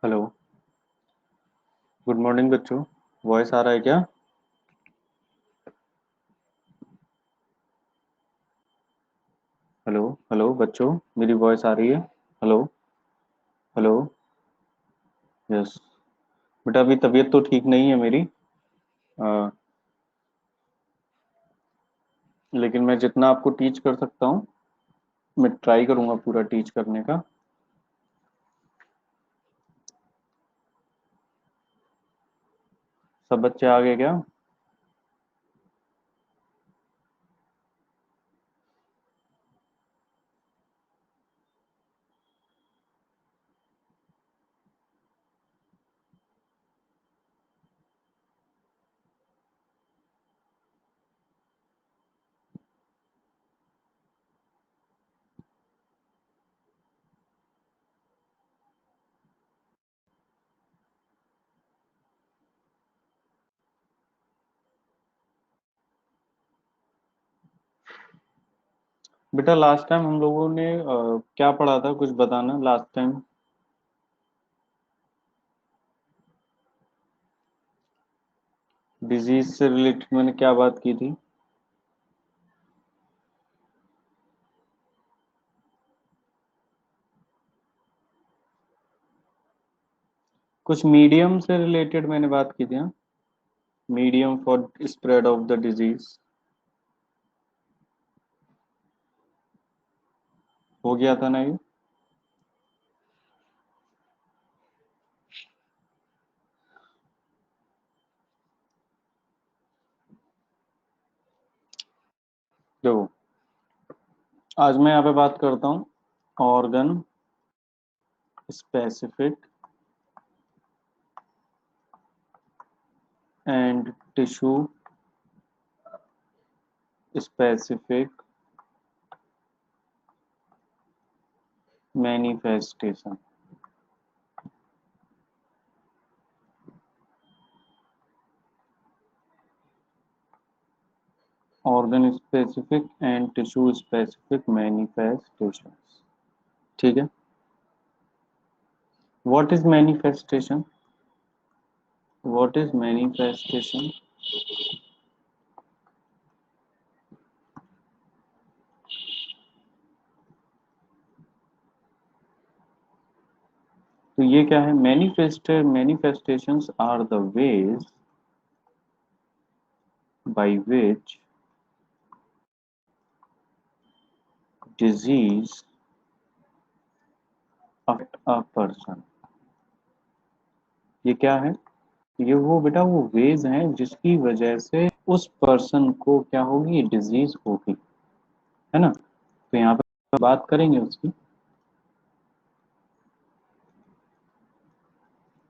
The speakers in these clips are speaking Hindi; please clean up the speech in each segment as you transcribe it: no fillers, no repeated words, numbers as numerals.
हेलो। गुड मॉर्निंग बच्चों। वॉइस आ रहा है क्या? हेलो हेलो बच्चों, मेरी वॉइस आ रही है? Hello hello. यस। बेटा अभी तबीयत तो ठीक नहीं है मेरी। अ, लेकिन मैं जितना आपको टीच कर सकता हूँ मैं ट्राई करूँगा पूरा टीच करने का। सब बच्चे आ गए क्या? बेटा लास्ट टाइम हम लोगों ने क्या पढ़ा था, कुछ बताना लास्ट टाइम। डिजीज से रिलेटेड मैंने क्या बात की थी? कुछ मीडियम से रिलेटेड मैंने बात की थी। हाँ, medium for spread of the disease. हो गया था ना ये? देखो, आज मैं यहाँ पे बात करता हूँ organ specific and tissue specific manifestation. Organ specific and tissue specific manifestation. ठीक है। What is manifestation? What is manifestation? तो ये क्या है? Manifestations are the ways by which disease affect a person। ये क्या है? ये वो बेटा वो वेज हैं जिसकी वजह से उस पर्सन को क्या होगी, डिजीज होगी, है ना? तो यहाँ पे बात करेंगे उसकी।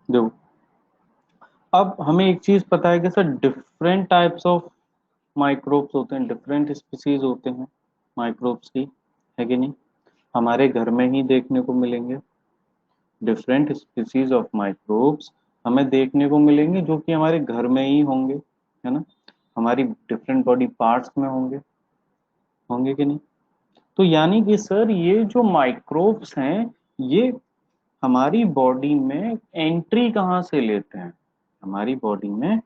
देखो, अब हमें एक चीज पता है कि sir different types of microbes होते हैं, डिफरेंट स्पीसीज होते हैं माइक्रोब्स की, है कि नहीं? हमारे घर में ही देखने को मिलेंगे डिफरेंट स्पीसीज ऑफ माइक्रोब्स। हमें देखने को मिलेंगे जो कि हमारे घर में ही होंगे, है ना? हमारी डिफरेंट बॉडी पार्ट्स में होंगे, होंगे कि नहीं? तो यानी कि सर ये जो माइक्रोब्स हैं ये हमारी बॉडी में एंट्री कहाँ से लेते हैं? हमारी बॉडी में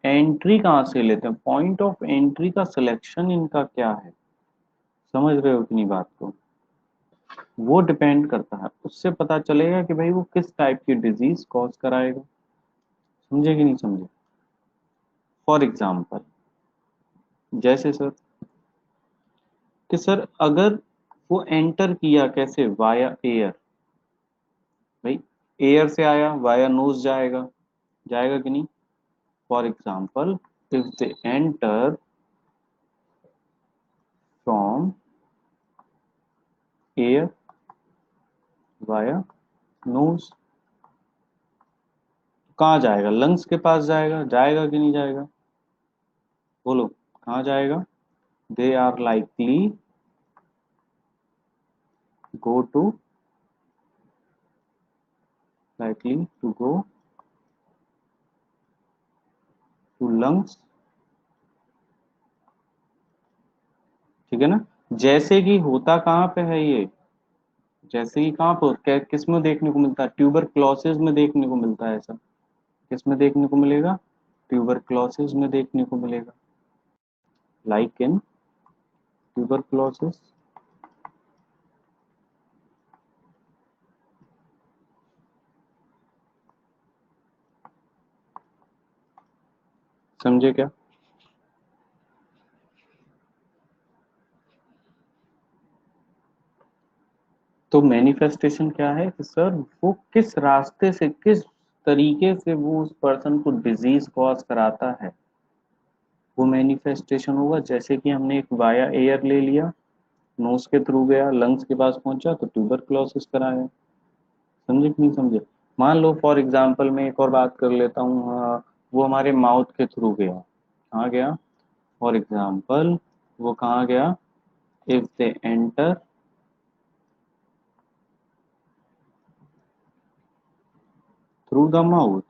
एंट्री कहाँ से लेते हैं? पॉइंट ऑफ एंट्री का सिलेक्शन इनका क्या है? समझ रहे हो कि नहीं बात को? वो डिपेंड करता है, उससे पता चलेगा कि भाई वो किस टाइप की डिजीज कॉज कराएगा। समझे कि नहीं समझे? फॉर एग्जाम्पल, जैसे सर कि सर अगर वो एंटर किया कैसे, वाया एयर, भाई एयर से आया वाया नोज जाएगा, जाएगा कि नहीं? For example, if they enter from air via nose, कहाँ जाएगा? लंग्स के पास जाएगा, जाएगा कि नहीं जाएगा? बोलो, कहाँ जाएगा? They are go to likely to go to lungs. ठीक है ना? जैसे कि होता कहाँ पे है ये, जैसे ही कहाँ पर किस में देखने को मिलता है, ट्यूबर क्लोसिस में देखने को मिलता है ऐसा। किस में देखने को मिलेगा, ट्यूबर क्लोसिस में देखने को मिलेगा, लाइक इन ट्यूबर क्लोसिस। समझे क्या? तो मैनिफेस्टेशन क्या है कि सर वो किस रास्ते से, किस तरीके से वो उस पर्सन को डिजीज कॉज कराता है, वो मैनिफेस्टेशन होगा। जैसे कि हमने एक वाया एयर ले लिया, नोज के थ्रू गया, लंग्स के पास पहुंचा तो ट्यूबरक्लोसिस कराया। समझे कि नहीं समझे? मान लो फॉर एग्जांपल मैं एक और बात कर लेता हूँ, वो हमारे माउथ के थ्रू गया, कहाँ गया? फॉर एग्जांपल वो कहाँ गया? If they enter through the mouth,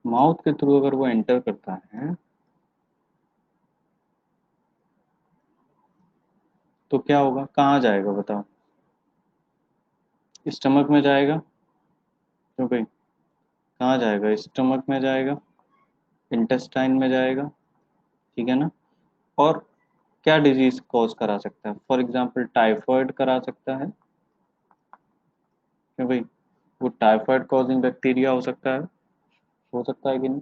mouth के थ्रू अगर वो एंटर करता है तो क्या होगा, कहाँ जाएगा बताओ? स्टमक में जाएगा। क्यों भाई? कहाँ जाएगा? स्टमक में जाएगा, इंटेस्टाइन में जाएगा, ठीक है ना? और क्या डिजीज कॉज करा सकता है? फॉर एग्जांपल टाइफाइड करा सकता है। क्यों भाई? वो टाइफाइड कॉजिंग बैक्टीरिया हो सकता है, हो सकता है कि नहीं?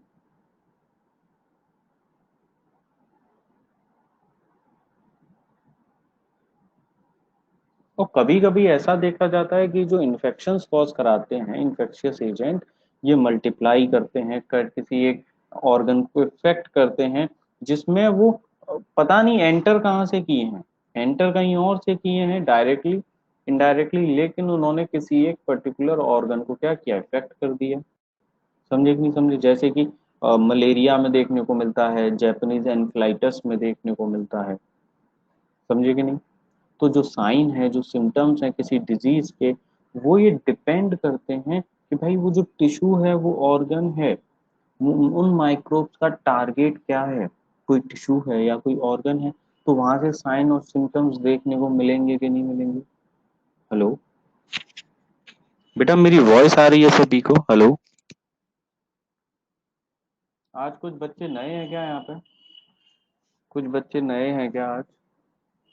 और कभी कभी ऐसा देखा जाता है कि जो इन्फेक्शंस कॉज कराते हैं, इन्फेक्शियस एजेंट, ये मल्टीप्लाई करते हैं, किसी एक ऑर्गन को इफेक्ट करते हैं, जिसमें वो पता नहीं एंटर कहाँ से किए हैं, एंटर कहीं और से किए हैं डायरेक्टली इनडायरेक्टली, लेकिन उन्होंने किसी एक पर्टिकुलर ऑर्गन को क्या किया, इफेक्ट कर दिया। समझे कि नहीं समझे? जैसे कि मलेरिया में देखने को मिलता है, जैपनीज एनफ्लाइटिस में देखने को मिलता है। समझे कि नहीं? तो जो साइन है, जो सिम्टम्स हैं किसी डिजीज के, वो ये डिपेंड करते हैं कि भाई वो जो टिश्यू है, वो ऑर्गन है, उन माइक्रोब्स का टारगेट क्या है, कोई टिश्यू है या कोई ऑर्गन है, तो वहां से साइन और सिम्टम्स देखने को मिलेंगे कि नहीं मिलेंगे। हेलो बेटा, मेरी वॉइस आ रही है सभी को? हेलो। आज कुछ बच्चे नए हैं क्या यहाँ पे? कुछ बच्चे नए हैं क्या आज?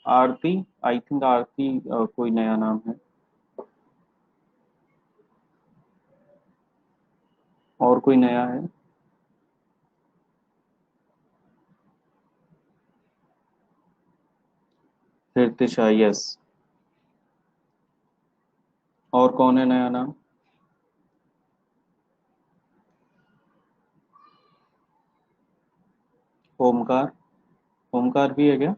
आरती, आई थिंक आरती कोई नया नाम है। और कोई नया है? ऋतिशा, यस। और कौन है नया नाम? ओमकार। ओमकार भी है क्या?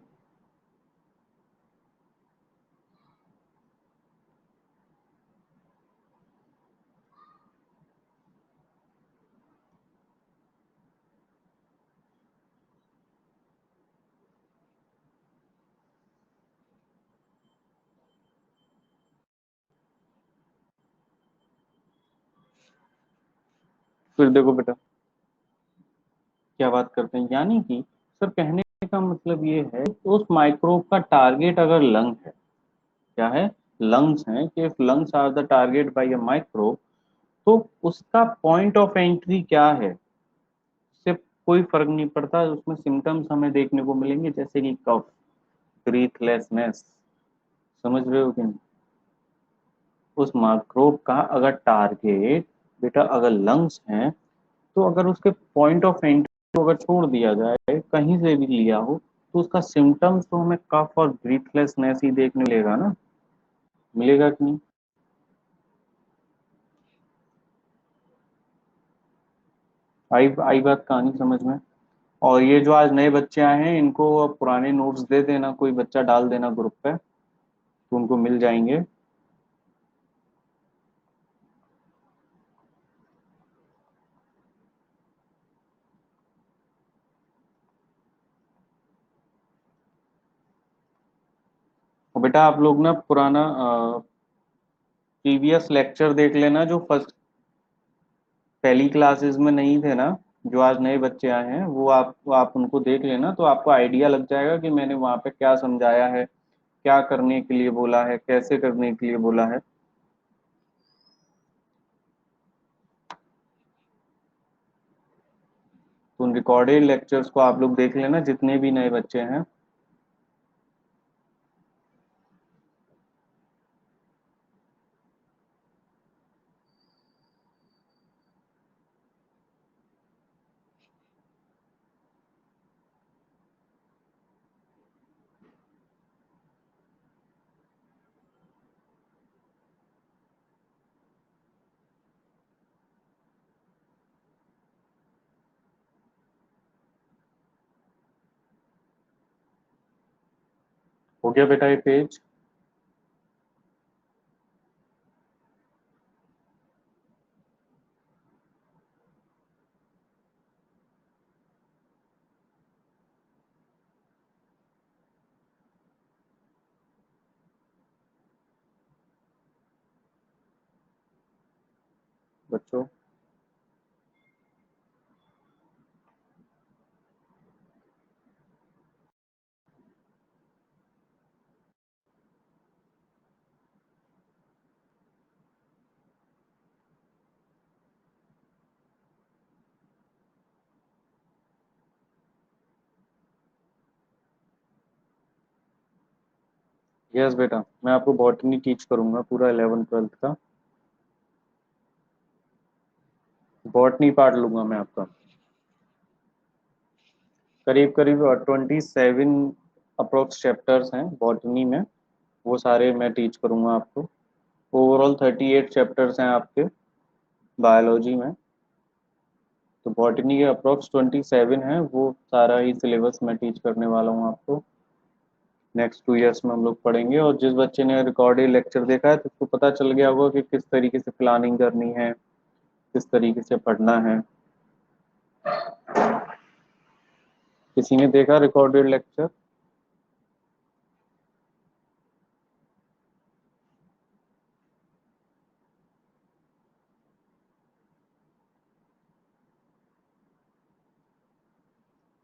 फिर देखो बेटा, क्या बात करते हैं, यानी कि सर कहने का मतलब ये है कि उस माइक्रोब का टारगेट अगर लंग है, क्या है, लंग्स हैं, कि if lungs are the target by a microbe, तो उसका पॉइंट ऑफ एंट्री क्या है, इससे कोई फर्क नहीं पड़ता। उसमें सिम्टम्स हमें देखने को मिलेंगे, जैसे कि कफ, ब्रीथलेसनेस। समझ रहे हो कि नहीं? उस माइक्रोब का अगर टारगेट बेटा अगर लंग्स हैं, तो अगर उसके पॉइंट ऑफ एंट्री को अगर छोड़ दिया जाए, कहीं से भी लिया हो, तो उसका सिम्टम्स तो हमें कफ और ब्रीथलेसनेस ही देखने मिलेगा ना। मिलेगा कि नहीं? आई आई बात, कहानी समझ में? और ये जो आज नए बच्चे आए हैं, इनको अब पुराने नोट्स दे देना, कोई बच्चा डाल देना ग्रुप पे, तो उनको मिल जाएंगे। और बेटा आप लोग ना पुराना प्रीवियस लेक्चर देख लेना, जो फर्स्ट पहली क्लासेस में नहीं थे ना, जो आज नए बच्चे आए हैं वो आप उनको देख लेना, तो आपको आइडिया लग जाएगा कि मैंने वहाँ पे क्या समझाया है, क्या करने के लिए बोला है, कैसे करने के लिए बोला है। तो उन रिकॉर्डेड लेक्चर्स को आप लोग देख लेना, जितने भी नए बच्चे हैं। हो गया बेटा ये पेज? बच्चों, यस बेटा, मैं आपको बॉटनी टीच करूंगा पूरा 11th 12th का। बॉटनी पार्ट लूंगा मैं आपका, करीब करीब 27 अप्रोक्स चैप्टर्स हैं बॉटनी में, वो सारे मैं टीच करूंगा आपको। ओवरऑल 38 चैप्टर्स हैं आपके बायोलॉजी में, तो बॉटनी के अप्रोक्स 27 हैं, वो सारा ही सिलेबस मैं टीच करने वाला हूँ आपको। नेक्स्ट 2 इयर्स में हम लोग पढ़ेंगे, और जिस बच्चे ने रिकॉर्डेड लेक्चर देखा है तो उसको पता चल गया होगा कि किस तरीके से प्लानिंग करनी है, किस तरीके से पढ़ना है। किसी ने देखा रिकॉर्डेड लेक्चर?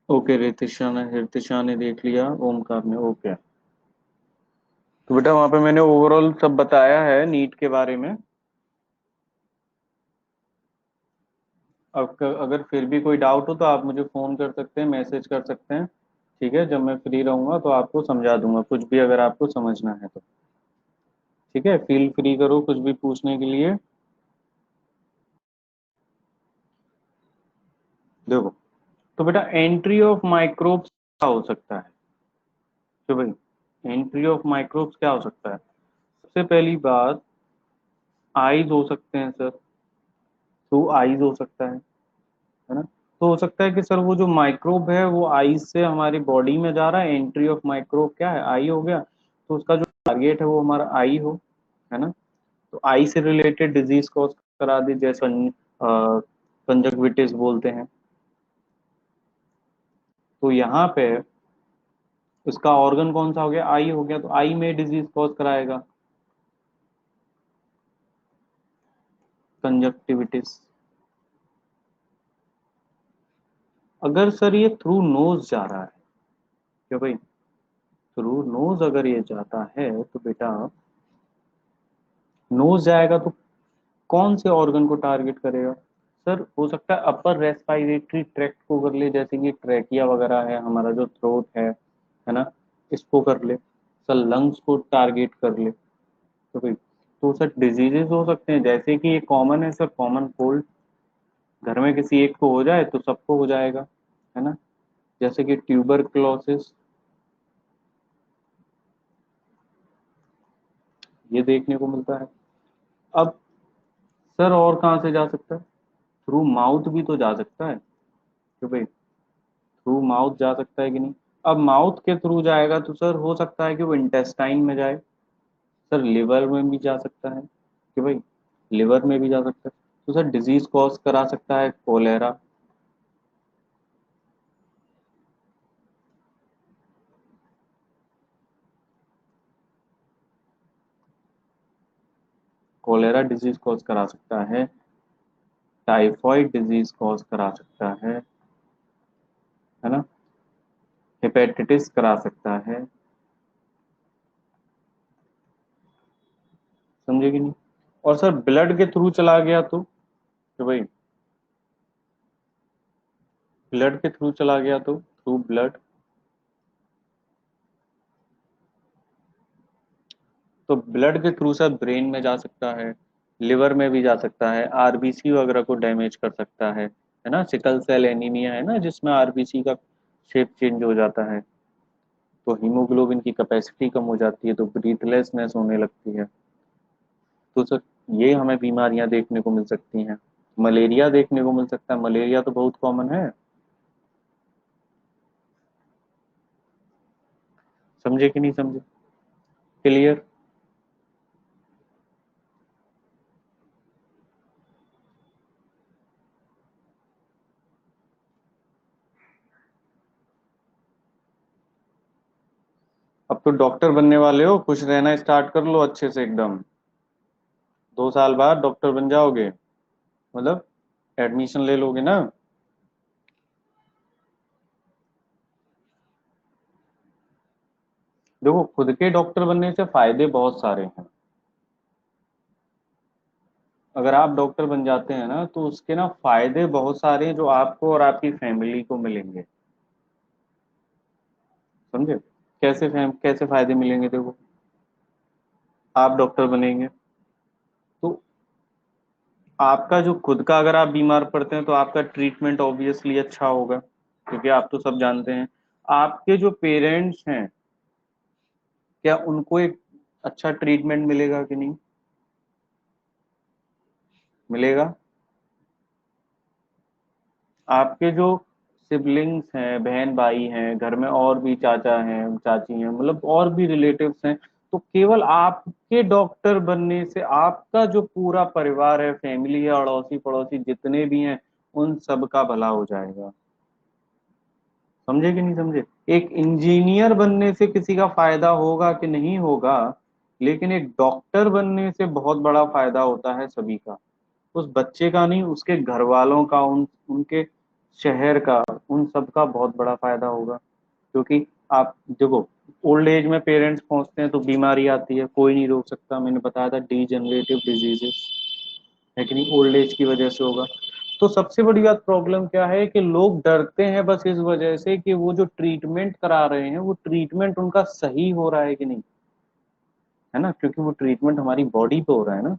ओके, रितिशा ने देख लिया, ओमकार ने, ओके। तो बेटा वहाँ पे मैंने ओवरऑल सब बताया है नीट के बारे में। अब अगर फिर भी कोई डाउट हो तो आप मुझे फ़ोन कर सकते हैं, मैसेज कर सकते हैं। ठीक है, जब मैं फ्री रहूँगा तो आपको समझा दूंगा कुछ भी, अगर आपको समझना है तो। ठीक है, फील फ्री करो कुछ भी पूछने के लिए। देखो, तो बेटा एंट्री ऑफ माइक्रोब्स क्या हो सकता है? तो भाई एंट्री ऑफ माइक्रोब्स क्या हो सकता है? सबसे पहली बात, आईज हो सकते हैं सर, थ्रू आईज हो सकता है ना। तो हो सकता है कि सर वो जो माइक्रोब है वो आईज से हमारी बॉडी में जा रहा है, एंट्री ऑफ माइक्रोब क्या है, आई हो गया, तो उसका जो टारगेट है वो हमारा आई हो, है ना। तो आई से रिलेटेड डिजीज कॉज करा दी, जैसे कंजक्टिविटिस बोलते हैं। तो यहाँ पे उसका ऑर्गन कौन सा हो गया, आई हो गया, तो आई में डिजीज कॉज कराएगा, कंजक्टिविटिस। अगर सर ये थ्रू नोज जा रहा है, क्या भाई, थ्रू नोज अगर ये जाता है तो बेटा नोज जाएगा तो कौन से ऑर्गन को टारगेट करेगा? सर हो सकता है अपर रेस्पिरेटरी ट्रैक्ट को कर ले, जैसे कि ट्रैकिया वगैरह है, हमारा जो थ्रोट है ना, इसको कर ले। सर लंग्स को टारगेट कर ले। तो भाई तो सर डिजीजेस हो सकते हैं, जैसे कि ये कॉमन है सर, कॉमन कोल्ड, घर में किसी एक को हो जाए तो सबको हो जाएगा, है ना। जैसे कि ट्यूबरक्लोसिस, ये देखने को मिलता है। अब सर और कहाँ से जा सकता है? थ्रू माउथ भी तो जा सकता है, तो भाई थ्रू माउथ जा सकता है कि नहीं? अब माउथ के थ्रू जाएगा तो सर हो सकता है कि वो इंटेस्टाइन में जाए, सर लिवर में भी जा सकता है, कि भाई लिवर में भी जा सकता है, तो सर डिजीज कॉज करा सकता है कोलेरा। कोलेरा डिजीज कॉज करा सकता है। टाइफॉइड डिजीज कॉज करा सकता है ना, हेपेटाइटिस करा सकता है, समझे कि नहीं। और सर ब्लड के थ्रू चला गया तो भाई ब्लड के थ्रू चला गया तो थ्रू ब्लड, तो ब्लड के थ्रू सर ब्रेन में जा सकता है, लिवर में भी जा सकता है, आरबीसी वगैरह को डैमेज कर सकता है ना। सिकल सेल एनीमिया है ना, जिसमें आरबीसी का शेप चेंज हो जाता है, तो हीमोग्लोबिन की कैपेसिटी कम हो जाती है, तो ब्रीथलेसनेस होने लगती है। तो सर ये हमें बीमारियां देखने को मिल सकती हैं। मलेरिया देखने को मिल सकता है, मलेरिया तो बहुत कॉमन है, समझे कि नहीं समझे। क्लियर। अब तो डॉक्टर बनने वाले हो, खुश रहना स्टार्ट कर लो अच्छे से एकदम। 2 साल बाद डॉक्टर बन जाओगे, मतलब एडमिशन ले लोगे ना। देखो खुद के डॉक्टर बनने से फायदे बहुत सारे हैं। अगर आप डॉक्टर बन जाते हैं ना, तो उसके ना फायदे बहुत सारे हैं, जो आपको और आपकी फैमिली को मिलेंगे, समझे। कैसे फायदे मिलेंगे, देखो आप डॉक्टर बनेंगे तो आपका जो खुद का, अगर आप बीमार पड़ते हैं तो आपका ट्रीटमेंट ऑब्वियसली अच्छा होगा, क्योंकि आप तो सब जानते हैं। आपके जो पेरेंट्स हैं, क्या उनको एक अच्छा ट्रीटमेंट मिलेगा कि नहीं मिलेगा। आपके जो सिबलिंग्स हैं, बहन भाई हैं, घर में और भी चाचा हैं, चाची हैं, मतलब और भी रिलेटिव्स हैं, तो केवल आपके डॉक्टर बनने से आपका जो पूरा परिवार है, फैमिली है, अड़ोसी पड़ोसी जितने भी हैं, उन सब का भला हो जाएगा, समझे कि नहीं समझे। एक इंजीनियर बनने से किसी का फायदा होगा कि नहीं होगा, लेकिन एक डॉक्टर बनने से बहुत बड़ा फायदा होता है सभी का। उस बच्चे का नहीं, उसके घर वालों का, उनके शहर का, उन सब का बहुत बड़ा फायदा होगा। क्योंकि आप देखो, ओल्ड एज में पेरेंट्स पहुंचते हैं तो बीमारी आती है, कोई नहीं रोक सकता, मैंने बताया था डीजेनरेटिव डिजीजेस, है कि नहीं, ओल्ड एज की वजह से होगा। तो सबसे बड़ी बात प्रॉब्लम क्या है कि लोग डरते हैं बस इस वजह से कि वो जो ट्रीटमेंट करा रहे हैं, वो ट्रीटमेंट उनका सही हो रहा है कि नहीं, है ना, क्योंकि वो ट्रीटमेंट हमारी बॉडी पे हो रहा है ना,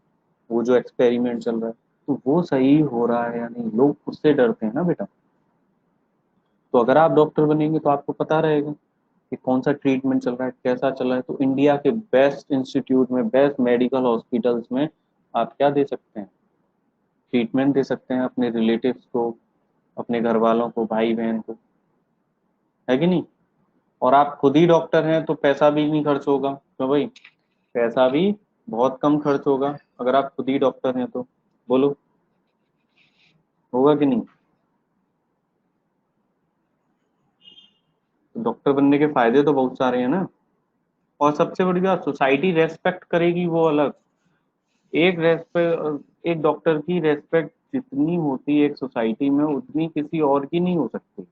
वो जो एक्सपेरिमेंट चल रहा है, तो वो सही हो रहा है या नहीं, लोग उससे डरते हैं ना बेटा। तो अगर आप डॉक्टर बनेंगे तो आपको पता रहेगा कि कौन सा ट्रीटमेंट चल रहा है, कैसा चल रहा है, तो इंडिया के बेस्ट इंस्टीट्यूट में, बेस्ट मेडिकल हॉस्पिटल्स में आप क्या दे सकते हैं, ट्रीटमेंट दे सकते हैं अपने रिलेटिव्स को, अपने घर वालों को, भाई बहन को, है कि नहीं। और आप खुद ही डॉक्टर हैं तो पैसा भी नहीं खर्च होगा, तो भाई पैसा भी बहुत कम खर्च होगा अगर आप खुद ही डॉक्टर हैं तो, बोलो होगा कि नहीं। तो डॉक्टर बनने के फायदे तो बहुत सारे हैं ना। और सबसे बड़ी बात, सोसाइटी रेस्पेक्ट करेगी, वो अलग। एक डॉक्टर की रेस्पेक्ट जितनी होती है एक सोसाइटी में, उतनी किसी और की नहीं हो सकती,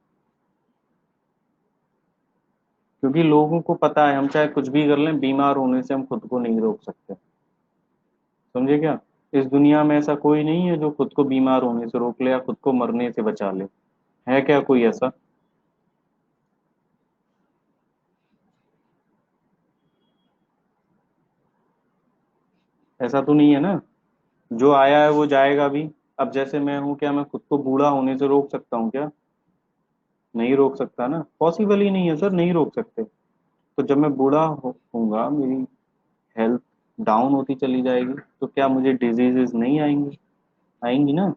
क्योंकि लोगों को पता है हम चाहे कुछ भी कर लें, बीमार होने से हम खुद को नहीं रोक सकते, समझे क्या। इस दुनिया में ऐसा कोई नहीं है जो खुद को बीमार होने से रोक ले या खुद को मरने से बचा ले, है क्या कोई ऐसा। ऐसा तो नहीं है ना, जो आया है वो जाएगा भी। अब जैसे मैं हूं, क्या मैं खुद को बूढ़ा होने से रोक सकता हूँ क्या, नहीं रोक सकता ना, पॉसिबल ही नहीं है सर, नहीं रोक सकते। तो जब मैं बूढ़ा होऊंगा, मेरी हेल्थ डाउन होती चली जाएगी, तो क्या मुझे डिजीजेस नहीं आएंगी, आएंगी ना।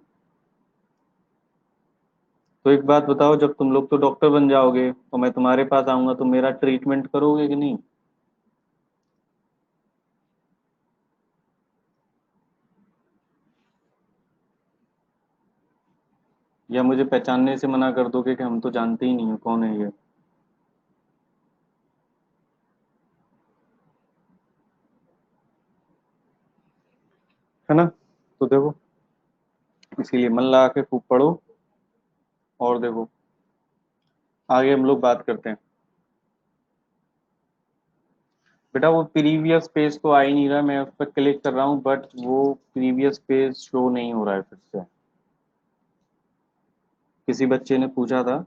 तो एक बात बताओ, जब तुम लोग तो डॉक्टर बन जाओगे और मैं तुम्हारे पास आऊंगा, तो मेरा ट्रीटमेंट करोगे कि नहीं। या मुझे पहचानने से मना कर दोगे कि हम तो जानते ही नहीं है कौन है ये, है ना। तो देखो, इसीलिए मन लगा के खूब पढ़ो। और देखो आगे हम लोग बात करते हैं। बेटा वो प्रीवियस पेज तो आ ही नहीं रहा, मैं उस पर क्लिक कर रहा हूँ बट वो प्रीवियस पेज शो नहीं हो रहा है फिर से। किसी बच्चे ने पूछा था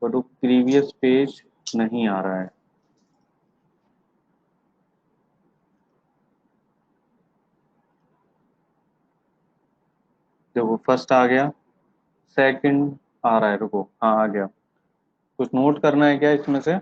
बट वो प्रीवियस पेज नहीं आ रहा है। देखो फर्स्ट आ गया, सेकंड आ रहा है, रुको हाँ आ गया। कुछ नोट करना है क्या इसमें से?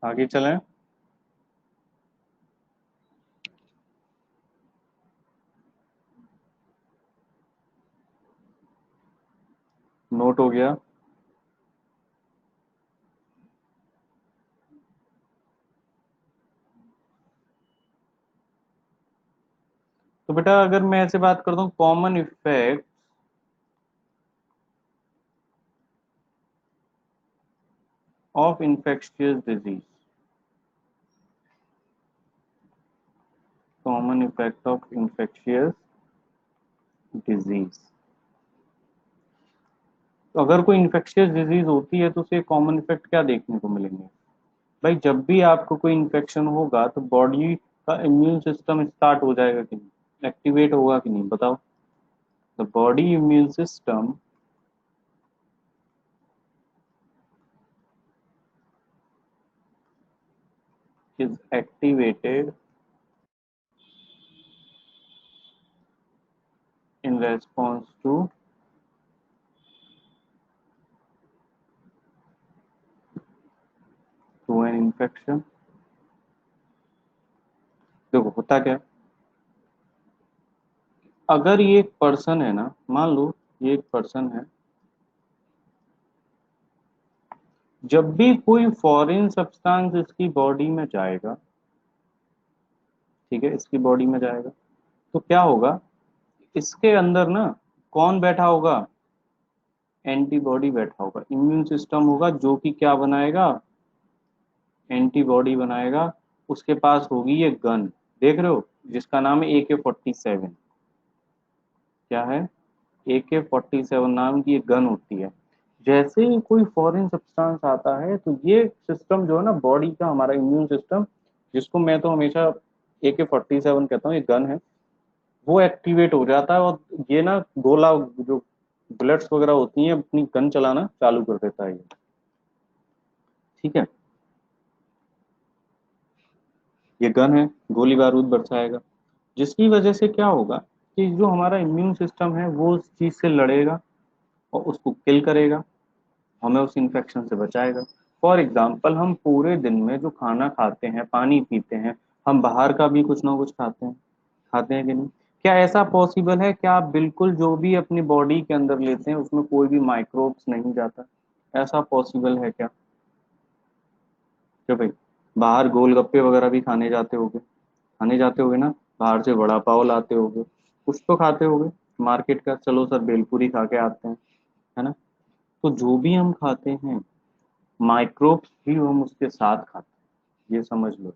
आगे चलें। नोट हो गया। तो बेटा अगर मैं ऐसे बात करता हूँ common effect of infectious disease, common effect of infectious disease, तो अगर कोई इन्फेक्शियस डिजीज होती है तो उसे कॉमन इफेक्ट क्या देखने को मिलेंगे? भाई जब भी आपको कोई इन्फेक्शन होगा तो बॉडी का इम्यून सिस्टम स्टार्ट हो जाएगा कि नहीं, एक्टिवेट होगा कि नहीं बताओ? The body immune system is activated in response to an infection. देखो होता क्या है, अगर ये एक पर्सन है ना, मान लो ये एक पर्सन है, जब भी कोई फॉरेन सब्सटेंस इसकी बॉडी में जाएगा, ठीक है इसकी बॉडी में जाएगा, तो क्या होगा, इसके अंदर ना कौन बैठा होगा? एंटीबॉडी बैठा होगा, इम्यून सिस्टम होगा जो कि क्या बनाएगा? एंटीबॉडी बनाएगा। उसके पास होगी ये गन, देख रहे हो, जिसका नाम है AK-47। क्या है? AK-47 नाम की एक गन होती है। जैसे ही कोई फॉरेन सब्सटेंस आता है तो ये सिस्टम जो है ना बॉडी का, हमारा इम्यून सिस्टम, जिसको मैं तो हमेशा AK-47 कहता हूँ, ये गन है, वो एक्टिवेट हो जाता है और ये ना गोला जो बुलेट्स वगैरह होती हैं अपनी गन चलाना चालू कर देता है ये। ठीक है, ये गन है, गोली बारूद बरसाएगा, जिसकी वजह से क्या होगा कि जो हमारा इम्यून सिस्टम है वो उस चीज से लड़ेगा और उसको किल करेगा, हमें उस इन्फेक्शन से बचाएगा। फॉर एग्जाम्पल हम पूरे दिन में जो खाना खाते हैं, पानी पीते हैं, हम बाहर का भी कुछ ना कुछ खाते हैं कि नहीं? क्या ऐसा पॉसिबल है कि आप बिल्कुल जो भी अपनी बॉडी के अंदर लेते हैं उसमें कोई भी माइक्रोब्स नहीं जाता? ऐसा पॉसिबल है क्या? क्या भाई, बाहर गोलगप्पे वगैरह भी खाने जाते होगे ना, बाहर से वड़ा पाव लाते होगे, कुछ तो खाते होगे मार्केट का, चलो सर भेलपूरी खा के आते हैं, है ना? तो जो भी हम खाते हैं माइक्रोब्स भी हम उसके साथ खाते हैं, ये समझ लो।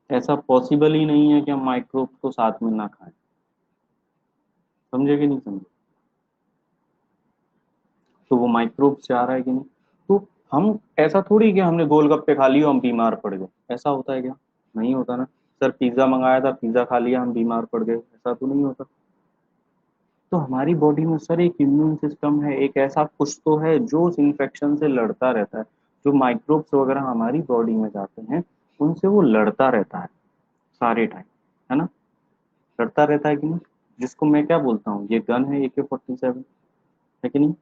ऐसा पॉसिबल ही नहीं है कि हम माइक्रोब्स को साथ में ना खाएं। समझे कि नहीं समझे? तो वो माइक्रोब से आ रहा है कि नहीं? तो हम, ऐसा थोड़ी कि हमने गोलगप्पे खा लिए हम बीमार पड़ गए, ऐसा होता है क्या? नहीं होता ना। सर पिज्जा मंगाया था, पिज्जा खा लिया हम बीमार पड़ गए, ऐसा तो नहीं होता। तो हमारी बॉडी में सर एक इम्यून सिस्टम है, एक ऐसा कुछ तो है जो उस इन्फेक्शन से लड़ता रहता है। जो माइक्रोब्स वगैरह हमारी बॉडी में जाते हैं उनसे वो लड़ता रहता है सारे टाइम, है ना? लड़ता रहता है कि नहीं? जिसको मैं क्या बोलता हूँ, ये गन है AK-47, है कि नहीं?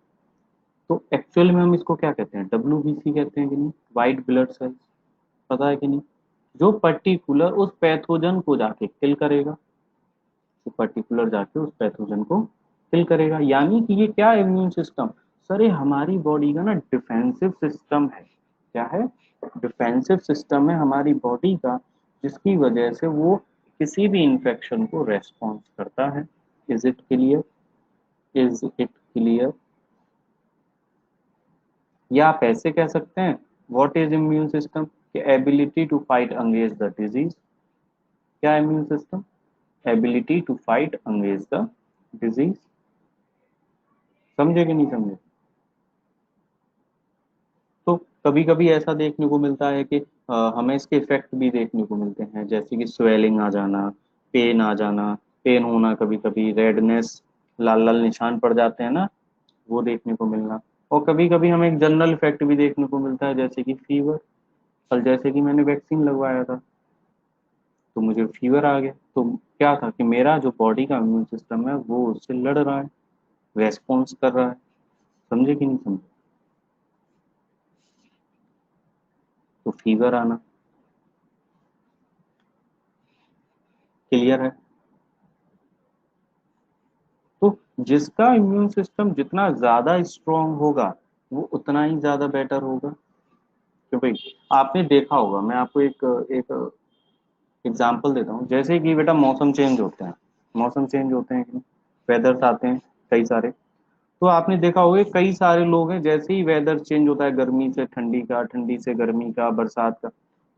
तो एक्चुअल में हम इसको क्या कहते हैं, WBC कहते हैं कि नहीं, वाइट ब्लड सेल्स, पता है कि नहीं? जो पर्टिकुलर उस पैथोजन को जाके किल करेगा, जो पर्टिकुलर जाके उस पैथोजन को किल करेगा, यानी कि ये क्या इम्यून सिस्टम, सर ये हमारी बॉडी का ना डिफेंसिव सिस्टम है। क्या है? डिफेंसिव सिस्टम है हमारी बॉडी का, जिसकी वजह से वो किसी भी इंफेक्शन को रेस्पॉन्स करता है। Is it clear? Is it clear? या आप ऐसे कह सकते हैं, what is immune system? Ability to fight against the disease. क्या immune system? Ability to fight against the disease. समझे कि नहीं समझे? तो कभी कभी ऐसा देखने को मिलता है कि हमें इसके इफेक्ट भी देखने को मिलते हैं, जैसे कि स्वेलिंग आ जाना, पेन आ जाना, पेन होना, कभी कभी रेडनेस, लाल लाल निशान पड़ जाते हैं ना, वो देखने को मिलना। और कभी कभी हमें एक जनरल इफेक्ट भी देखने को मिलता है, जैसे कि फीवर। कल जैसे कि मैंने वैक्सीन लगवाया था तो मुझे फीवर आ गया, तो क्या था कि मेरा जो बॉडी का इम्यून सिस्टम है वो उससे लड़ रहा है, रेस्पॉन्स कर रहा है। समझे कि नहीं समझे? तो फीवर आना। क्लियर है? तो जिसका इम्यून सिस्टम जितना ज्यादा स्ट्रांग होगा वो उतना ही ज्यादा बेटर होगा। क्यों भाई? आपने देखा होगा, मैं आपको एक एक एग्जांपल देता हूँ। जैसे कि बेटा मौसम चेंज होते हैं, मौसम चेंज होते हैं, वेदर्स आते हैं कई सारे। तो आपने देखा होगा कि कई सारे लोग हैं, जैसे ही वेदर चेंज होता है, गर्मी से ठंडी का, ठंडी से गर्मी का, बरसात का,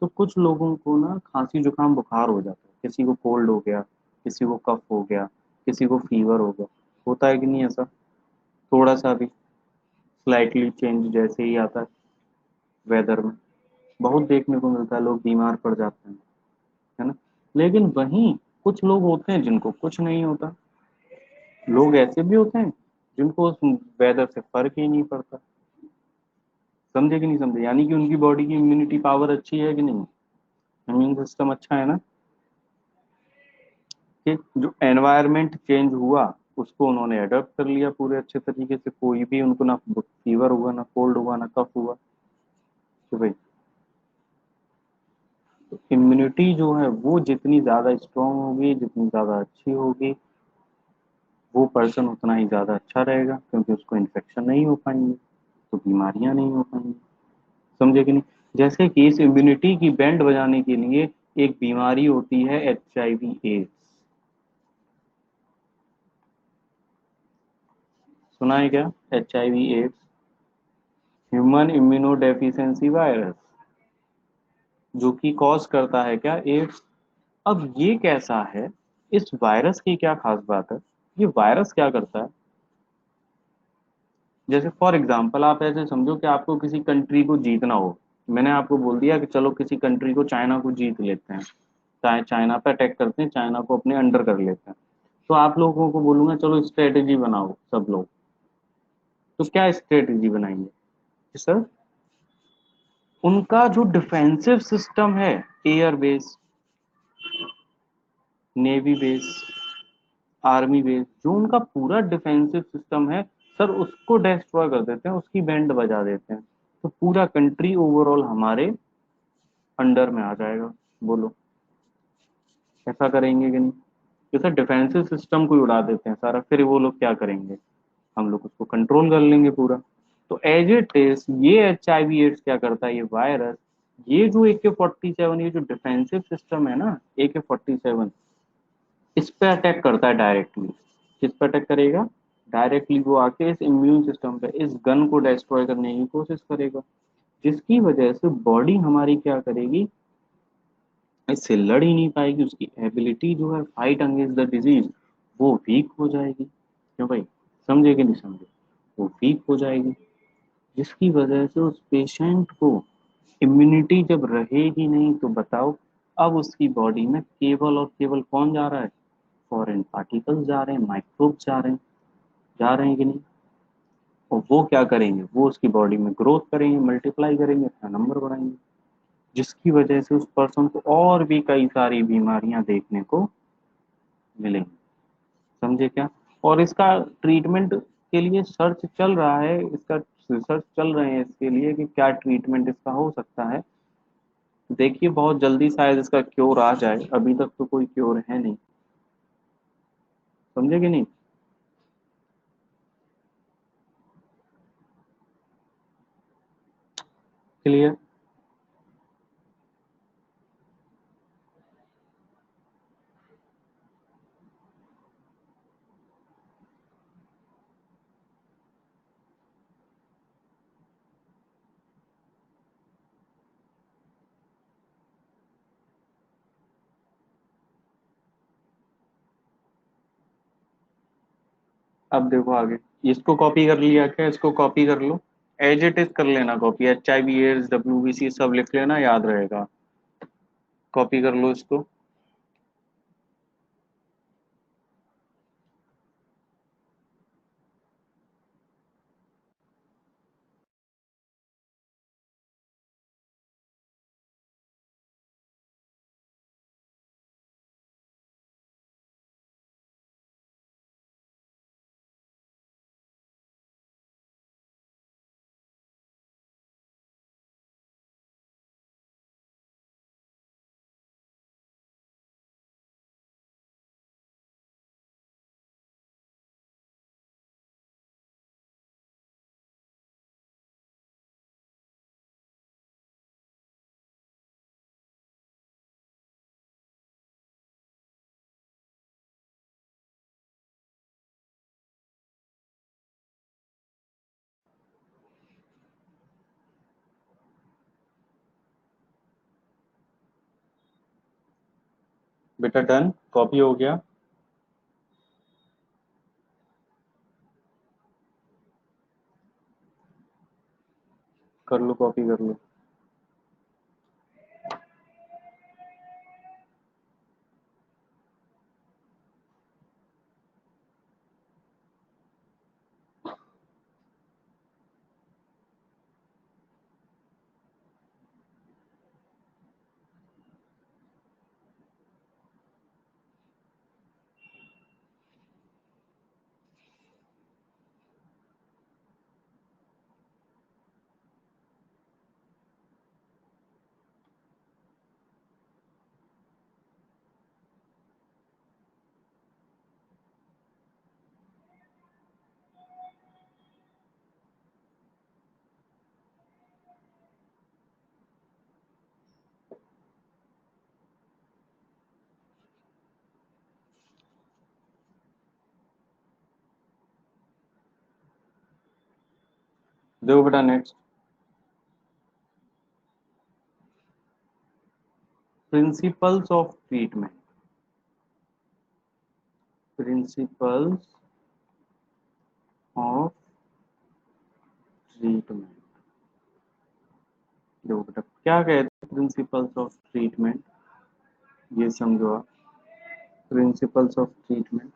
तो कुछ लोगों को ना खांसी जुकाम बुखार हो जाता है, किसी को कोल्ड हो गया, किसी को कफ हो गया, किसी को फीवर हो गया। होता है कि नहीं ऐसा? थोड़ा सा भी स्लाइटली चेंज जैसे ही आता है वेदर में, बहुत देखने को मिलता है, लोग बीमार पड़ जाते हैं, है ना। लेकिन वहीं कुछ लोग होते हैं जिनको कुछ नहीं होता। लोग ऐसे भी होते हैं जिनको उस वेदर से फर्क ही नहीं पड़ता। समझे कि नहीं समझे? यानी कि उनकी बॉडी की इम्यूनिटी पावर अच्छी है कि नहीं, इम्यून सिस्टम अच्छा है ना। कि जो एनवायरनमेंट चेंज हुआ उसको उन्होंने अडॉप्ट कर लिया पूरे अच्छे तरीके से, कोई भी उनको ना फीवर हुआ, ना कोल्ड हुआ, ना कफ हुआ। तो भाई इम्यूनिटी जो है वो जितनी ज्यादा स्ट्रांग होगी, जितनी ज्यादा अच्छी होगी, वो पर्सन उतना ही ज्यादा अच्छा रहेगा, क्योंकि उसको इन्फेक्शन नहीं हो पाएंगे, तो बीमारियां नहीं हो पाएंगी। समझे कि नहीं? जैसे कि इस इम्यूनिटी की बैंड बजाने के लिए एक बीमारी होती है, HIV एड्स। सुना है क्या? HIV AIDS, human immunodeficiency virus, जो कि कॉज करता है क्या? एड्स। अब ये कैसा है? इस वायरस की क्या खास बात है? ये वायरस क्या करता है? जैसे फॉर एग्जांपल आप ऐसे समझो कि आपको किसी कंट्री को जीतना हो। मैंने आपको बोल दिया कि चलो किसी कंट्री को, चाइना को जीत लेते हैं, चाहे चाइना पे अटैक करते हैं, चाइना को अपने अंडर कर लेते हैं। तो आप लोगों को बोलूंगा चलो स्ट्रेटेजी बनाओ सब लोग। तो क्या स्ट्रेटेजी बनाएंगे? सर, उनका जो डिफेंसिव सिस्टम है, air base, navy base, army base, जो उनका पूरा डिफेंसिव सिस्टम है, सर उसको डिस्ट्रॉय कर देते हैं, उसकी बैंड बजा देते हैं। तो पूरा कंट्री ओवरऑल हमारे अंडर में आ जाएगा। बोलो ऐसा करेंगे कि नहीं? जैसे डिफेंसिव सिस्टम को ही उड़ा देते हैं सारा, फिर वो लोग क्या करेंगे? हम लोग उसको कंट्रोल कर लेंगे पूरा। तो एज इट इज ये HIV एड्स क्या करता है, ये वायरस, ये जो AK-47, ये जो डिफेंसिव सिस्टम है ना, AK-47, इस पे अटैक करता है डायरेक्टली। किस पे अटैक करेगा? डायरेक्टली वो आके इस इम्यून सिस्टम पे, इस गन को डिस्ट्रॉय करने की कोशिश करेगा, जिसकी वजह से बॉडी हमारी क्या करेगी? इससे लड़ ही नहीं पाएगी, उसकी एबिलिटी जो है फाइट अगेंस्ट द डिजीज वो वीक हो जाएगी। क्यों भाई? समझे कि नहीं समझे? वो वीक हो जाएगी, जिसकी वजह से उस पेशेंट को इम्यूनिटी जब रहेगी नहीं, तो बताओ अब उसकी बॉडी में केवल और केवल कौन जा रहा है? फॉरेन पार्टिकल्स जा रहे हैं, माइक्रोब्स जा रहे हैं कि नहीं? और वो क्या करेंगे? वो उसकी बॉडी में ग्रोथ करेंगे, मल्टीप्लाई करेंगे, अपना नंबर बढ़ाएंगे, जिसकी वजह से उस पर्सन को और भी कई सारी बीमारियां देखने को मिलेंगी। समझे क्या? और इसका ट्रीटमेंट के लिए सर्च चल रहा है, इसका रिसर्च चल रहे हैं इसके लिए कि क्या ट्रीटमेंट इसका हो सकता है। देखिए बहुत जल्दी शायद इसका क्योर आ जाए, अभी तक तो कोई क्योर है नहीं। समझे कि नहीं? क्लियर? अब देखो आगे, इसको कॉपी कर लिया क्या, इसको कॉपी कर लो, एज इट इज कर लेना कॉपी, HIV एड्स WBC सब लिख लेना, याद रहेगा। कॉपी कर लो इसको। बेटा डन, कॉपी हो गया। कर लो, कॉपी कर लो। देखो बेटा next, principles of treatment. Principles of treatment. देखो बेटा क्या कहते हैं प्रिंसिपल्स ऑफ ट्रीटमेंट, ये समझो आप। प्रिंसिपल्स ऑफ ट्रीटमेंट,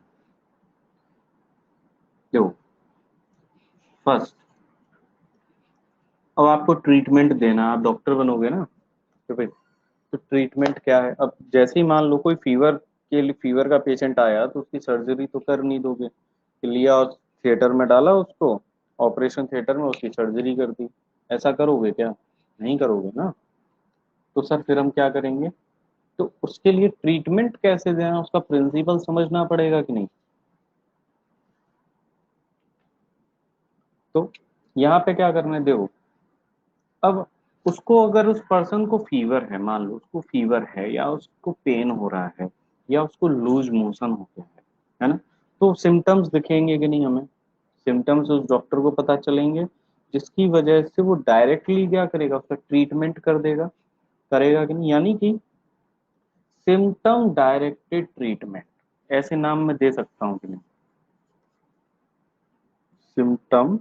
देखो फर्स्ट, अब आपको ट्रीटमेंट देना, आप डॉक्टर बनोगे ना, तो भाई तो ट्रीटमेंट क्या है। अब जैसे ही मान लो कोई फीवर के लिए, फीवर का पेशेंट आया तो उसकी सर्जरी तो कर नहीं दोगे, कि लिया और थिएटर में डाला उसको, ऑपरेशन थिएटर में उसकी सर्जरी कर दी, ऐसा करोगे क्या, नहीं करोगे ना। तो सर फिर हम क्या करेंगे, तो उसके लिए ट्रीटमेंट कैसे देना, उसका प्रिंसिपल समझना पड़ेगा कि नहीं। तो यहाँ पे क्या करना है, देखो अब उसको, अगर उस पर्सन को फीवर है, मान लो उसको फीवर है या उसको पेन हो रहा है या उसको लूज मोशन हो गया है ना, तो सिम्टम्स दिखेंगे कि नहीं हमें, सिम्टम्स उस डॉक्टर को पता चलेंगे, जिसकी वजह से वो डायरेक्टली क्या करेगा, उसका ट्रीटमेंट कर देगा, करेगा कि नहीं। यानी कि सिम्टम डायरेक्टेड ट्रीटमेंट, ऐसे नाम मैं दे सकता हूँ कि नहीं, symptom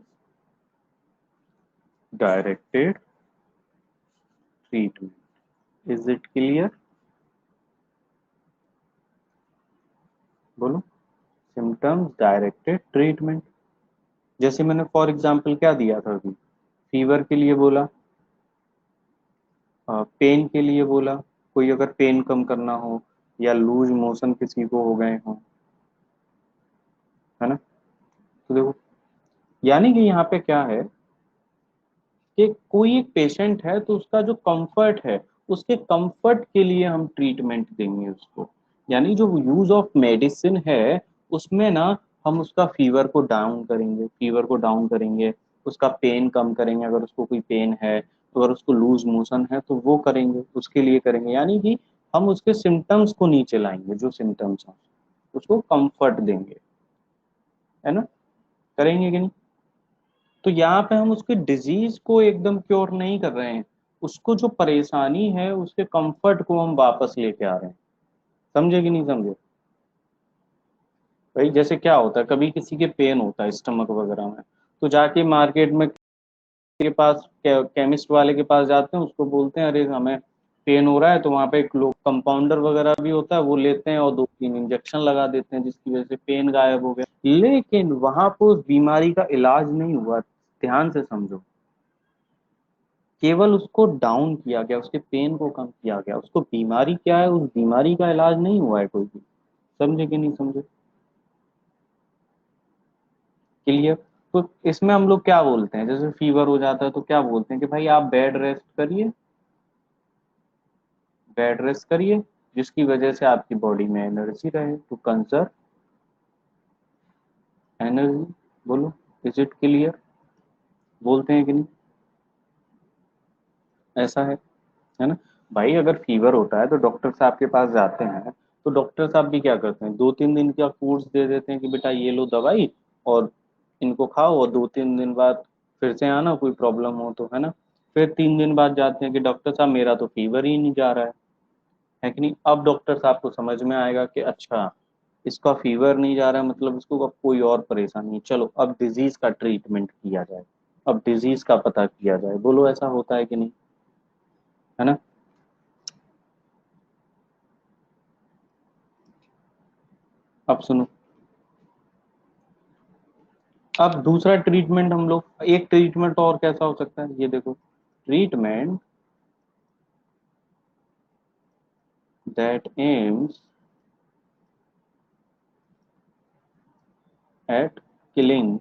directed treatment. Is it clear, बोलो। सिम्टम्स डायरेक्टेड ट्रीटमेंट, जैसे मैंने फॉर एग्जांपल क्या दिया था अभी, फीवर के लिए बोला, पेन के लिए बोला, कोई अगर पेन कम करना हो या लूज मोशन किसी को हो गए हो, है ना। तो देखो, यानी कि यहाँ पे क्या है कि कोई एक पेशेंट है तो उसका जो कंफर्ट है, उसके कंफर्ट के लिए हम ट्रीटमेंट देंगे उसको। यानी जो यूज ऑफ मेडिसिन है उसमें ना, हम उसका फीवर को डाउन करेंगे, फीवर को डाउन करेंगे, उसका पेन कम करेंगे अगर उसको कोई पेन है, अगर उसको लूज मोशन है तो वो करेंगे, उसके लिए करेंगे। यानी कि हम उसके सिम्टम्स को नीचे लाएंगे, जो सिम्टम्स हैं उसको कंफर्ट देंगे, है ना, करेंगे कि नहीं। तो यहाँ पे हम उसके डिजीज को एकदम क्योर नहीं कर रहे हैं, उसको जो परेशानी है उसके कंफर्ट को हम वापस लेके आ रहे हैं। समझे कि नहीं समझे। भाई जैसे क्या होता है, कभी किसी के पेन होता है स्टमक वगैरह में, तो जाके मार्केट में के पास केमिस्ट वाले के पास जाते हैं, उसको बोलते हैं अरे हमें पेन हो रहा है, तो वहाँ पे एक लोग कंपाउंडर वगैरह भी होता है, वो लेते हैं और 2-3 इंजेक्शन लगा देते हैं जिसकी वजह से पेन गायब हो गया। लेकिन वहां पर उस बीमारी का इलाज नहीं हुआ, ध्यान से समझो, केवल उसको डाउन किया गया, उसके पेन को कम किया गया, उसको बीमारी क्या है, उस बीमारी का इलाज नहीं हुआ है कोई भी। समझे कि नहीं समझे? क्लियर? तो इसमें हम लोग क्या बोलते हैं, जैसे फीवर हो जाता है तो क्या बोलते हैं कि भाई आप बेड रेस्ट करिए, बेड रेस्ट करिए, जिसकी वजह से आपकी बॉडी में एनर्जी रहे, टू कंजर्व एनर्जी। बोलो, इज इट क्लियर? बोलते हैं कि नहीं? ऐसा है ना? भाई अगर फीवर होता है तो डॉक्टर साहब के पास जाते हैं, तो डॉक्टर साहब भी क्या करते हैं, 2-3 दिन का कोर्स दे देते हैं कि बेटा ये लो दवाई और इनको खाओ, और 2-3 दिन बाद फिर से आना कोई प्रॉब्लम हो तो, है ना? फिर 3 दिन बाद जाते हैं कि डॉक्टर साहब मेरा तो फीवर ही नहीं जा रहा है कि नहीं? अब डॉक्टर साहब को समझ में आएगा कि अच्छा, इसका फीवर नहीं जा रहा है, मतलब इसको अब कोई और परेशानी है, चलो अब डिजीज का ट्रीटमेंट किया जाए, अब डिजीज का पता किया जाए। बोलो, ऐसा होता है कि नहीं? है ना? अब सुनो, अब दूसरा ट्रीटमेंट हम लोग, एक ट्रीटमेंट और कैसा हो सकता है ये देखो, treatment that aims at killing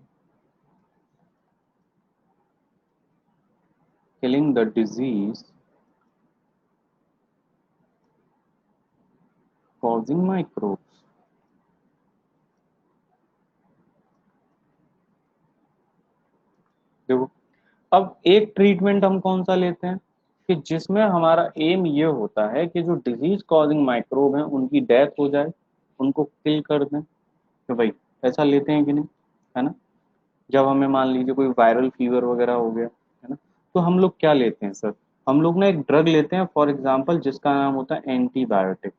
killing the disease causing microbes. देखो, अब एक ट्रीटमेंट हम कौन सा लेते हैं कि जिसमें हमारा एम ये होता है कि जो डिजीज कॉजिंग माइक्रोब हैं उनकी डेथ हो जाए, उनको किल कर दें। तो भाई ऐसा लेते हैं कि नहीं? है ना? जब हमें मान लीजिए कोई वायरल फीवर वगैरह हो गया, है ना, तो हम लोग क्या लेते हैं सर, हम लोग ना एक ड्रग लेते हैं फॉर एग्जांपल जिसका नाम होता है एंटीबायोटिक।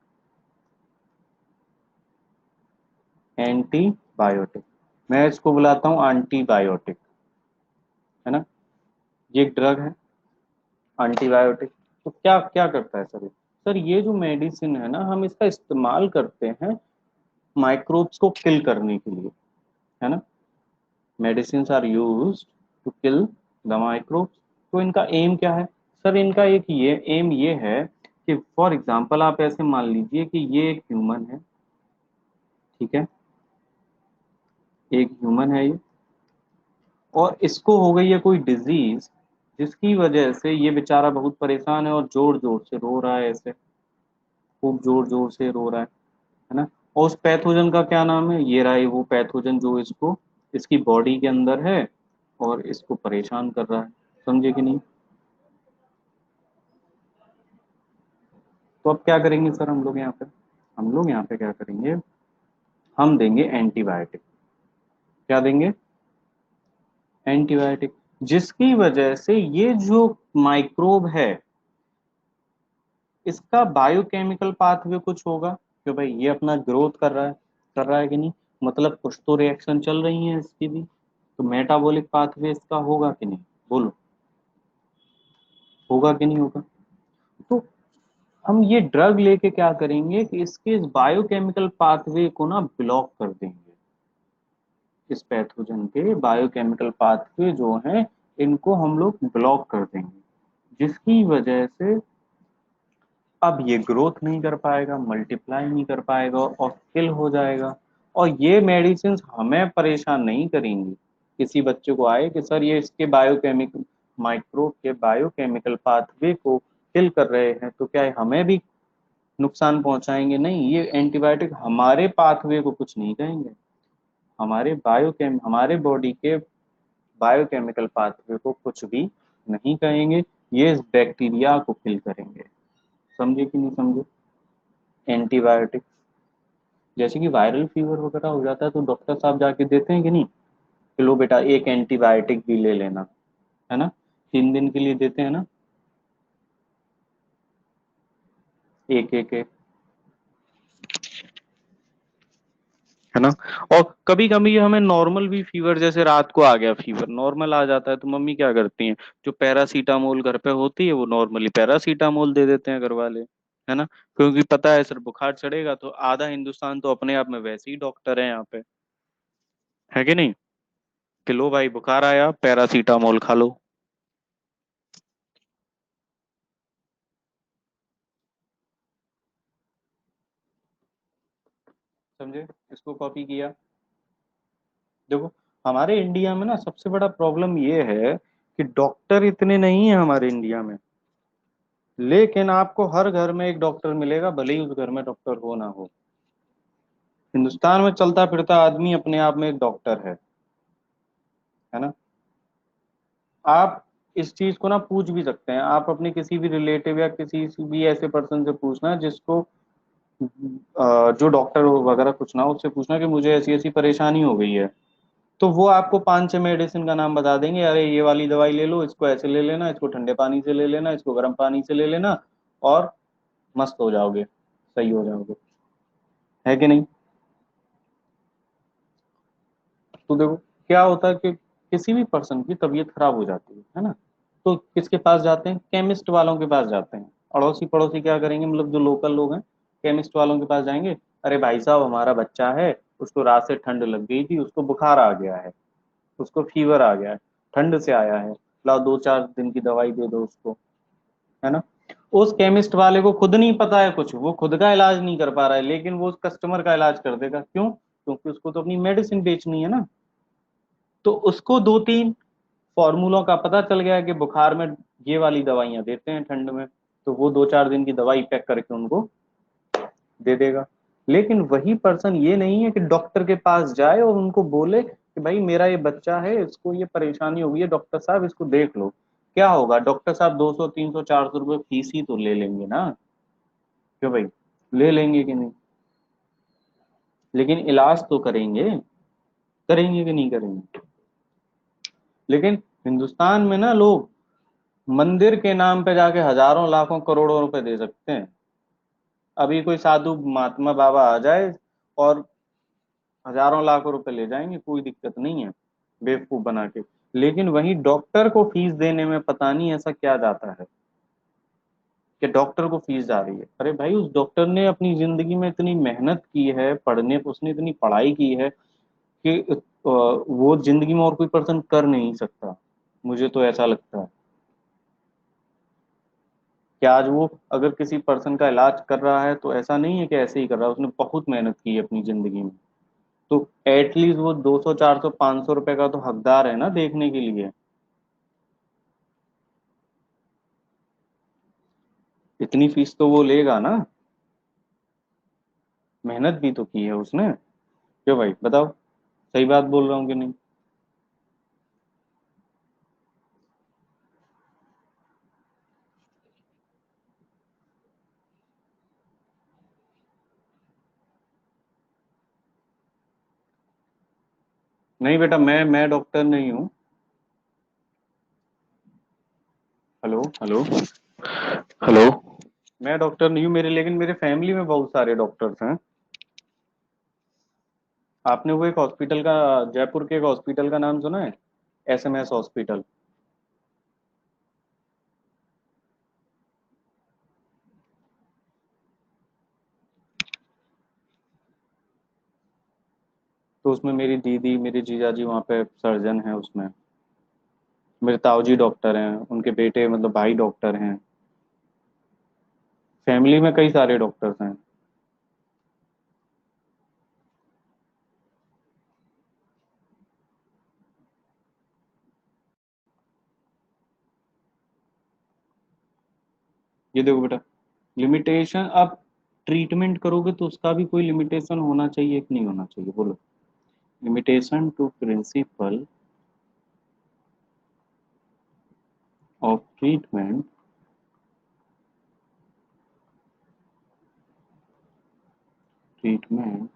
एंटीबायोटिक, मैं इसको बुलाता हूँ एंटीबायोटिक, है ना? ये एक ड्रग है, एंटीबायोटिक। तो क्या क्या करता है सर ये? सर ये जो मेडिसिन है ना, हम इसका इस्तेमाल करते हैं माइक्रोब्स को किल करने के लिए, है ना? Medicine are use to kill the microbes. तो इनका एम क्या है सर? इनका एक ये एम ये है कि फॉर एग्जांपल आप ऐसे मान लीजिए कि ये एक ह्यूमन है, ठीक है, एक ह्यूमन है ये, और इसको हो गई है कोई डिजीज, जिसकी वजह से ये बेचारा बहुत परेशान है और जोर जोर से रो रहा है, ऐसे खूब जोर जोर से रो रहा है ना? और उस पैथोजन का क्या नाम है? ये रहा है वो पैथोजन जो इसको, इसकी बॉडी के अंदर है और इसको परेशान कर रहा है। समझे कि नहीं? तो अब क्या करेंगे सर हम लोग यहाँ पे? हम लोग यहाँ पे क्या करेंगे, हम देंगे एंटीबायोटिक। क्या देंगे? एंटीबायोटिक, जिसकी वजह से ये जो माइक्रोब है इसका बायोकेमिकल पाथवे कुछ होगा कि भाई ये अपना ग्रोथ कर रहा है कि नहीं, मतलब कुछ तो रिएक्शन चल रही है इसकी भी, तो मेटाबॉलिक पाथवे इसका होगा कि नहीं? बोलो, होगा कि नहीं होगा? तो हम ये ड्रग लेके क्या करेंगे कि इसके इस बायोकेमिकल पाथवे को ना ब्लॉक कर देंगे, इस पैथोजन के बायोकेमिकल पाथवे जो हैं इनको हम लोग ब्लॉक कर देंगे, जिसकी वजह से अब ये ग्रोथ नहीं कर पाएगा, मल्टीप्लाई नहीं कर पाएगा और किल हो जाएगा। और ये मेडिसिन हमें परेशान नहीं करेंगी। किसी बच्चे को आए कि सर ये इसके बायोकेमिकल माइक्रोब के बायोकेमिकल पाथवे को किल कर रहे हैं, तो क्या हमें भी नुकसान पहुंचाएंगे? नहीं, ये एंटीबायोटिक हमारे पाथवे को कुछ नहीं कहेंगे, हमारे बॉडी के बायोकेमिकल पाथवे को कुछ भी नहीं कहेंगे, ये इस बैक्टीरिया को किल करेंगे। समझे कि नहीं समझे? एंटीबायोटिक, जैसे कि वायरल फीवर वगैरह हो जाता है तो डॉक्टर साहब जाके देते हैं कि नहीं, कि लो बेटा एक एंटीबायोटिक भी ले लेना, है ना? 3 दिन के लिए देते हैं ना, एक एक एक। है ना। और कभी कभी हमें नॉर्मल भी फीवर, जैसे रात को आ गया फीवर, नॉर्मल आ जाता है, तो मम्मी क्या करती हैं, जो पैरासीटामोल घर पे होती है वो नॉर्मली पैरासीटामोल दे देते हैं घर वाले, है ना। क्योंकि पता है सर बुखार चढ़ेगा तो आधा हिंदुस्तान तो अपने आप में वैसे ही डॉक्टर है यहाँ पे, है कि नहीं, कि लो भाई बुखार आया पैरासीटामोल खा लो। समझे, इसको कॉपी किया। देखो, हमारे इंडिया में ना सबसे बड़ा प्रॉब्लम ये है कि डॉक्टर इतने नहीं है हमारे इंडिया में, लेकिन आपको हर घर में एक डॉक्टर मिलेगा, भले ही उस घर में डॉक्टर हो ना हो। हिंदुस्तान में चलता फिरता आदमी अपने आप में एक डॉक्टर है ना। आप इस चीज को ना पूछ भी सकते हैं, आप अपने किसी भी रिलेटिव या किसी भी ऐसे पर्सन से पूछना जिसको जो डॉक्टर वगैरह कुछ ना हो, उससे पूछना कि मुझे ऐसी ऐसी परेशानी हो गई है, तो वो आपको पांच छह मेडिसिन का नाम बता देंगे, अरे ये वाली दवाई ले लो, इसको ऐसे ले लेना, इसको ठंडे पानी से ले लेना, इसको गर्म पानी से ले लेना, और मस्त हो जाओगे, सही हो जाओगे, है कि नहीं। तो देखो क्या होता है कि किसी भी पर्सन की तबीयत खराब हो जाती है ना, तो किसके पास जाते हैं, केमिस्ट वालों के पास जाते हैं। अड़ोसी पड़ोसी क्या करेंगे, मतलब जो लोकल लोग हैं, केमिस्ट वालों के पास जाएंगे, अरे भाई साहब हमारा बच्चा है, उसको रात से ठंड लग गई थी, उसको बुखार आ गया है, उसको फीवर आ गया है, ठंड से आया है, लाओ 2-4 दिन की दवाई दे दो उसको, है ना। उस केमिस्ट वाले को खुद नहीं पता है कुछ, वो खुद का इलाज नहीं कर पा रहा है, लेकिन वो उस कस्टमर का इलाज कर देगा, क्यों, क्योंकि उसको तो अपनी मेडिसिन बेचनी है ना। तो उसको 2-3 फॉर्मूलों का पता चल गया है कि बुखार में ये वाली दवाइयां देते हैं ठंड में, तो वो 2-4 दिन की दवाई पैक करके उनको दे देगा। लेकिन वही पर्सन ये नहीं है कि डॉक्टर के पास जाए और उनको बोले कि भाई मेरा ये बच्चा है, इसको ये परेशानी हो गई है, डॉक्टर साहब इसको देख लो। क्या होगा, डॉक्टर साहब 200 300 400 रुपये फीस ही तो ले लेंगे ना, क्यों भाई, ले लेंगे कि नहीं, लेकिन इलाज तो करेंगे, करेंगे कि नहीं करेंगे। लेकिन हिंदुस्तान में ना लोग मंदिर के नाम पे जाके हजारों लाखों करोड़ों रुपए दे सकते हैं। अभी कोई साधु महात्मा बाबा आ जाए और हजारों लाखों रुपए ले जाएंगे, कोई दिक्कत नहीं है, बेवकूफ बना के। लेकिन वहीं डॉक्टर को फीस देने में पता नहीं ऐसा क्या जाता है कि डॉक्टर को फीस जा रही है। अरे भाई उस डॉक्टर ने अपनी जिंदगी में इतनी मेहनत की है, पढ़ने उसने इतनी पढ़ाई की है कि वो जिंदगी में और कोई पर्सन कर नहीं सकता, मुझे तो ऐसा लगता है कि आज वो अगर किसी पर्सन का इलाज कर रहा है तो ऐसा नहीं है कि ऐसे ही कर रहा है, उसने बहुत मेहनत की है अपनी जिंदगी में। तो एटलीस्ट वो 200 400 500 रुपए का तो हकदार है ना देखने के लिए। इतनी फीस तो वो लेगा ना, मेहनत भी तो की है उसने। क्यों भाई बताओ, सही बात बोल रहा हूँ कि नहीं। नहीं बेटा, मैं डॉक्टर नहीं हूँ। Hello hello hello. मैं डॉक्टर नहीं हूँ, मेरे लेकिन मेरे फैमिली में बहुत सारे डॉक्टर्स हैं। आपने वो एक हॉस्पिटल का, जयपुर के एक हॉस्पिटल का नाम सुना है, SMS हॉस्पिटल। तो उसमें मेरी दीदी मेरे जीजा जी वहाँ पे सर्जन है उसमें, मेरे ताऊजी डॉक्टर हैं, उनके बेटे मतलब भाई डॉक्टर हैं, फैमिली में कई सारे डॉक्टर्स हैं। ये देखो बेटा, लिमिटेशन, आप ट्रीटमेंट करोगे तो उसका भी कोई लिमिटेशन होना चाहिए कि नहीं होना चाहिए, बोलो। Limitation to principle of treatment, treatment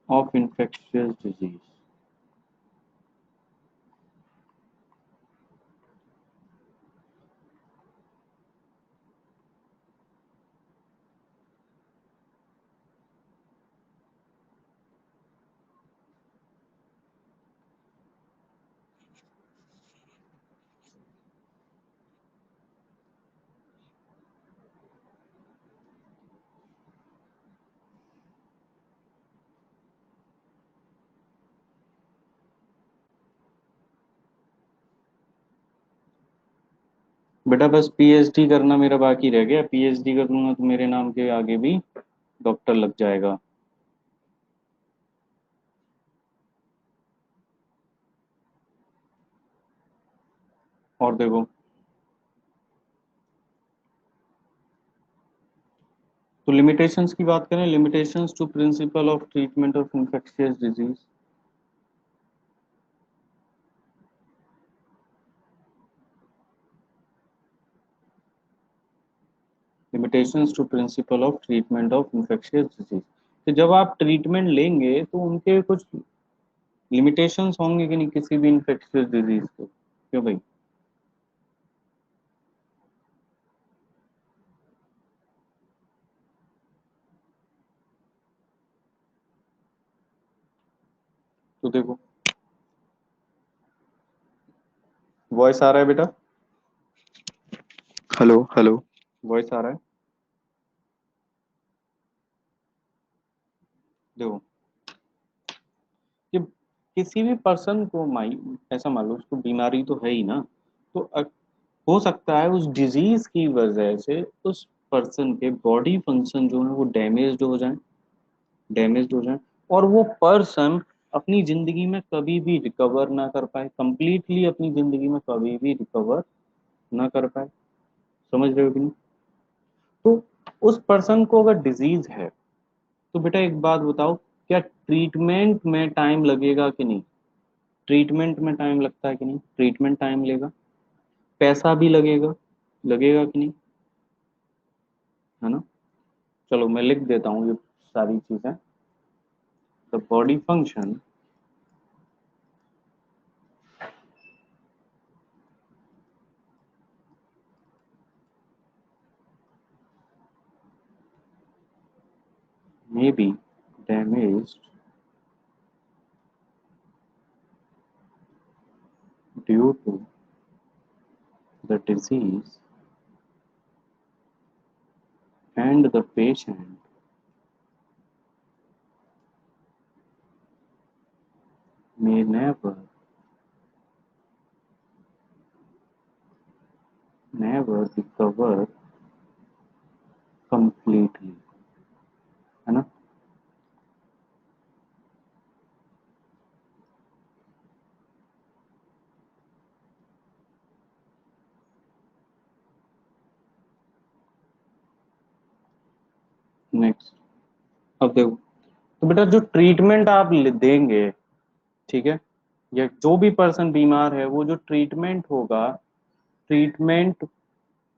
of infectious disease. बेटा बस पीएचडी करना मेरा बाकी रह गया, पीएचडी कर लूंगा तो मेरे नाम के आगे भी डॉक्टर लग जाएगा। और देखो, तो लिमिटेशंस की बात करें, limitations to principle of treatment of infectious disease. Limitations to principle of treatment of infectious disease, तो जब आप ट्रीटमेंट लेंगे तो उनके कुछ लिमिटेशंस होंगे कि नहीं किसी भी इन्फेक्शियस डिजीज के, क्यों भाई? तो देखो, वॉइस आ रहा है बेटा? हेलो हेलो, वॉइस आ रहा है? देखो कि किसी भी पर्सन को माई ऐसा मान लो उसको बीमारी तो है ही ना, तो हो सकता है उस डिजीज की वजह से उस पर्सन के बॉडी फंक्शन जो है वो डैमेज्ड हो जाए, और वो पर्सन अपनी जिंदगी में कभी भी रिकवर ना कर पाए, कंप्लीटली अपनी जिंदगी में कभी भी रिकवर ना कर पाए। समझ रहे हो कि नहीं? तो उस पर्सन को अगर डिजीज है, तो बेटा एक बात बताओ, क्या ट्रीटमेंट में टाइम लगेगा कि नहीं? ट्रीटमेंट में टाइम लगता है कि नहीं? ट्रीटमेंट टाइम लेगा, पैसा भी लगेगा, लगेगा कि नहीं? है ना? चलो मैं लिख देता हूँ ये सारी चीजें। The body function may be damaged due to the disease, and the patient may never recover completely। है ना? नेक्स्ट, अब देखो, तो बेटा जो ट्रीटमेंट आप देंगे, ठीक है, या जो भी पर्सन बीमार है वो जो ट्रीटमेंट होगा, ट्रीटमेंट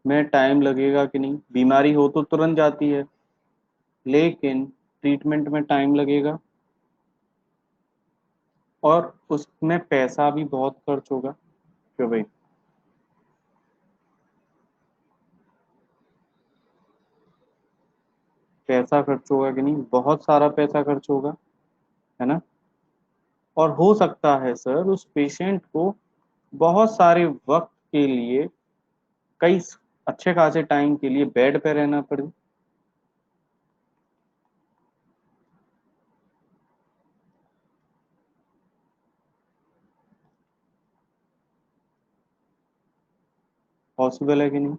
में टाइम लगेगा कि नहीं? बीमारी हो तो तुरंत जाती है, लेकिन ट्रीटमेंट में टाइम लगेगा, और उसमें पैसा भी बहुत खर्च होगा, क्यों भाई? पैसा खर्च होगा कि नहीं? बहुत सारा पैसा खर्च होगा, है ना? और हो सकता है सर उस पेशेंट को बहुत सारे वक्त के लिए, कई अच्छे खासे टाइम के लिए बेड पे रहना पड़े। पॉसिबल है कि नहीं?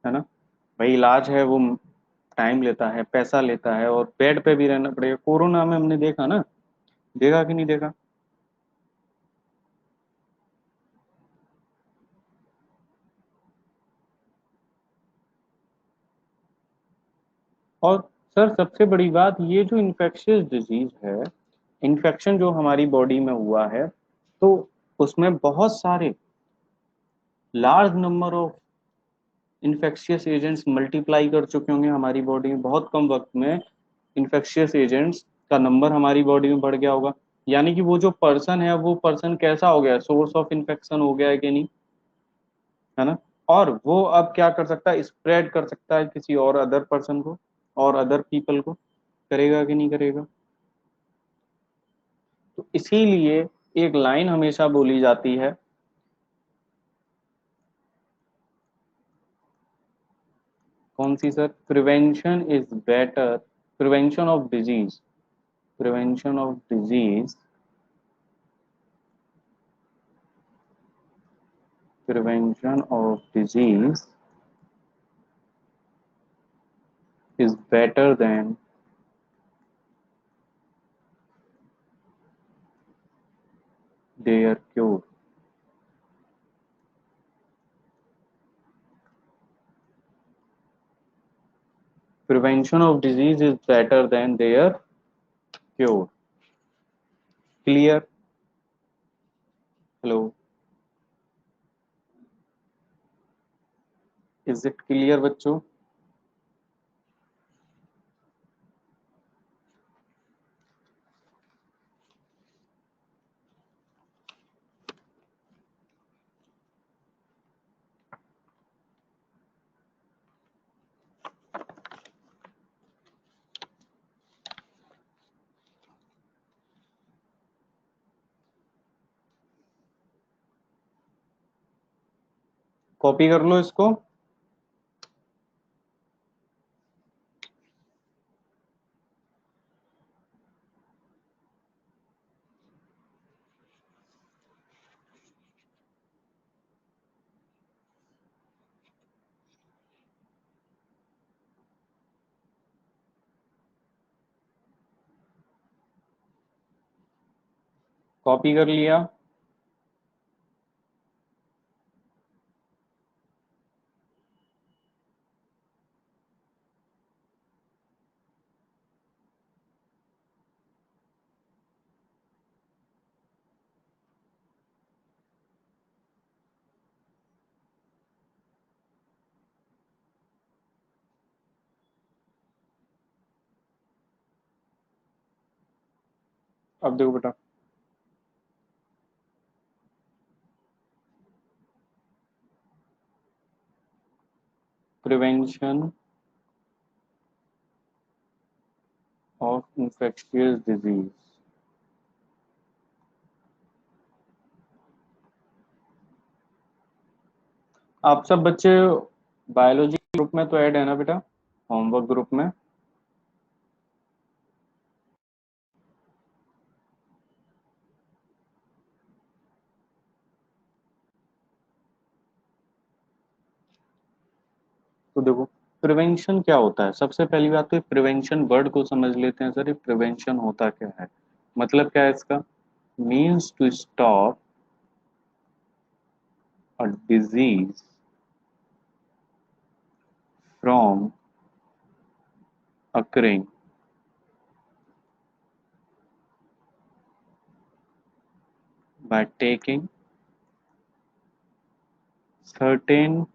है ना? भाई इलाज है वो टाइम लेता है, पैसा लेता है, और बेड पे भी रहना पड़ेगा। कोरोना में हमने देखा ना, देखा कि नहीं देखा? और सर सबसे बड़ी बात, ये जो इन्फेक्शियस डिजीज है, इन्फेक्शन जो हमारी बॉडी में हुआ है, तो उसमें बहुत सारे large number of infectious agents multiply कर चुके होंगे हमारी बॉडी में, बहुत कम वक्त में इन्फेक्शियस एजेंट्स का नंबर हमारी बॉडी में बढ़ गया होगा। यानी कि वो जो पर्सन है, वो पर्सन कैसा हो गया, सोर्स ऑफ इन्फेक्शन हो गया है कि नहीं? है ना? और वो अब क्या कर सकता है, स्प्रेड कर सकता है किसी और अदर पर्सन को, और अदर पीपल को, करेगा कि नहीं करेगा? तो इसीलिए एक लाइन हमेशा बोली जाती है, कौन सी sir? Prevention is better, prevention of disease, prevention of disease prevention of disease is better than their cure. Prevention of disease is better than their cure. Clear? Hello, is it clear बच्चों? कॉपी कर लो इसको। कॉपी कर लिया? अब देखो बेटा, प्रिवेंशन ऑफ इंफेक्शियस डिजीज। आप सब बच्चे बायोलॉजी ग्रुप में तो ऐड है ना बेटा, होमवर्क ग्रुप में? तो देखो, प्रिवेंशन क्या होता है? सबसे पहली बात तो प्रिवेंशन वर्ड को समझ लेते हैं। सर ये प्रिवेंशन होता क्या है, मतलब क्या है इसका? Means to stop a disease from occurring by taking certain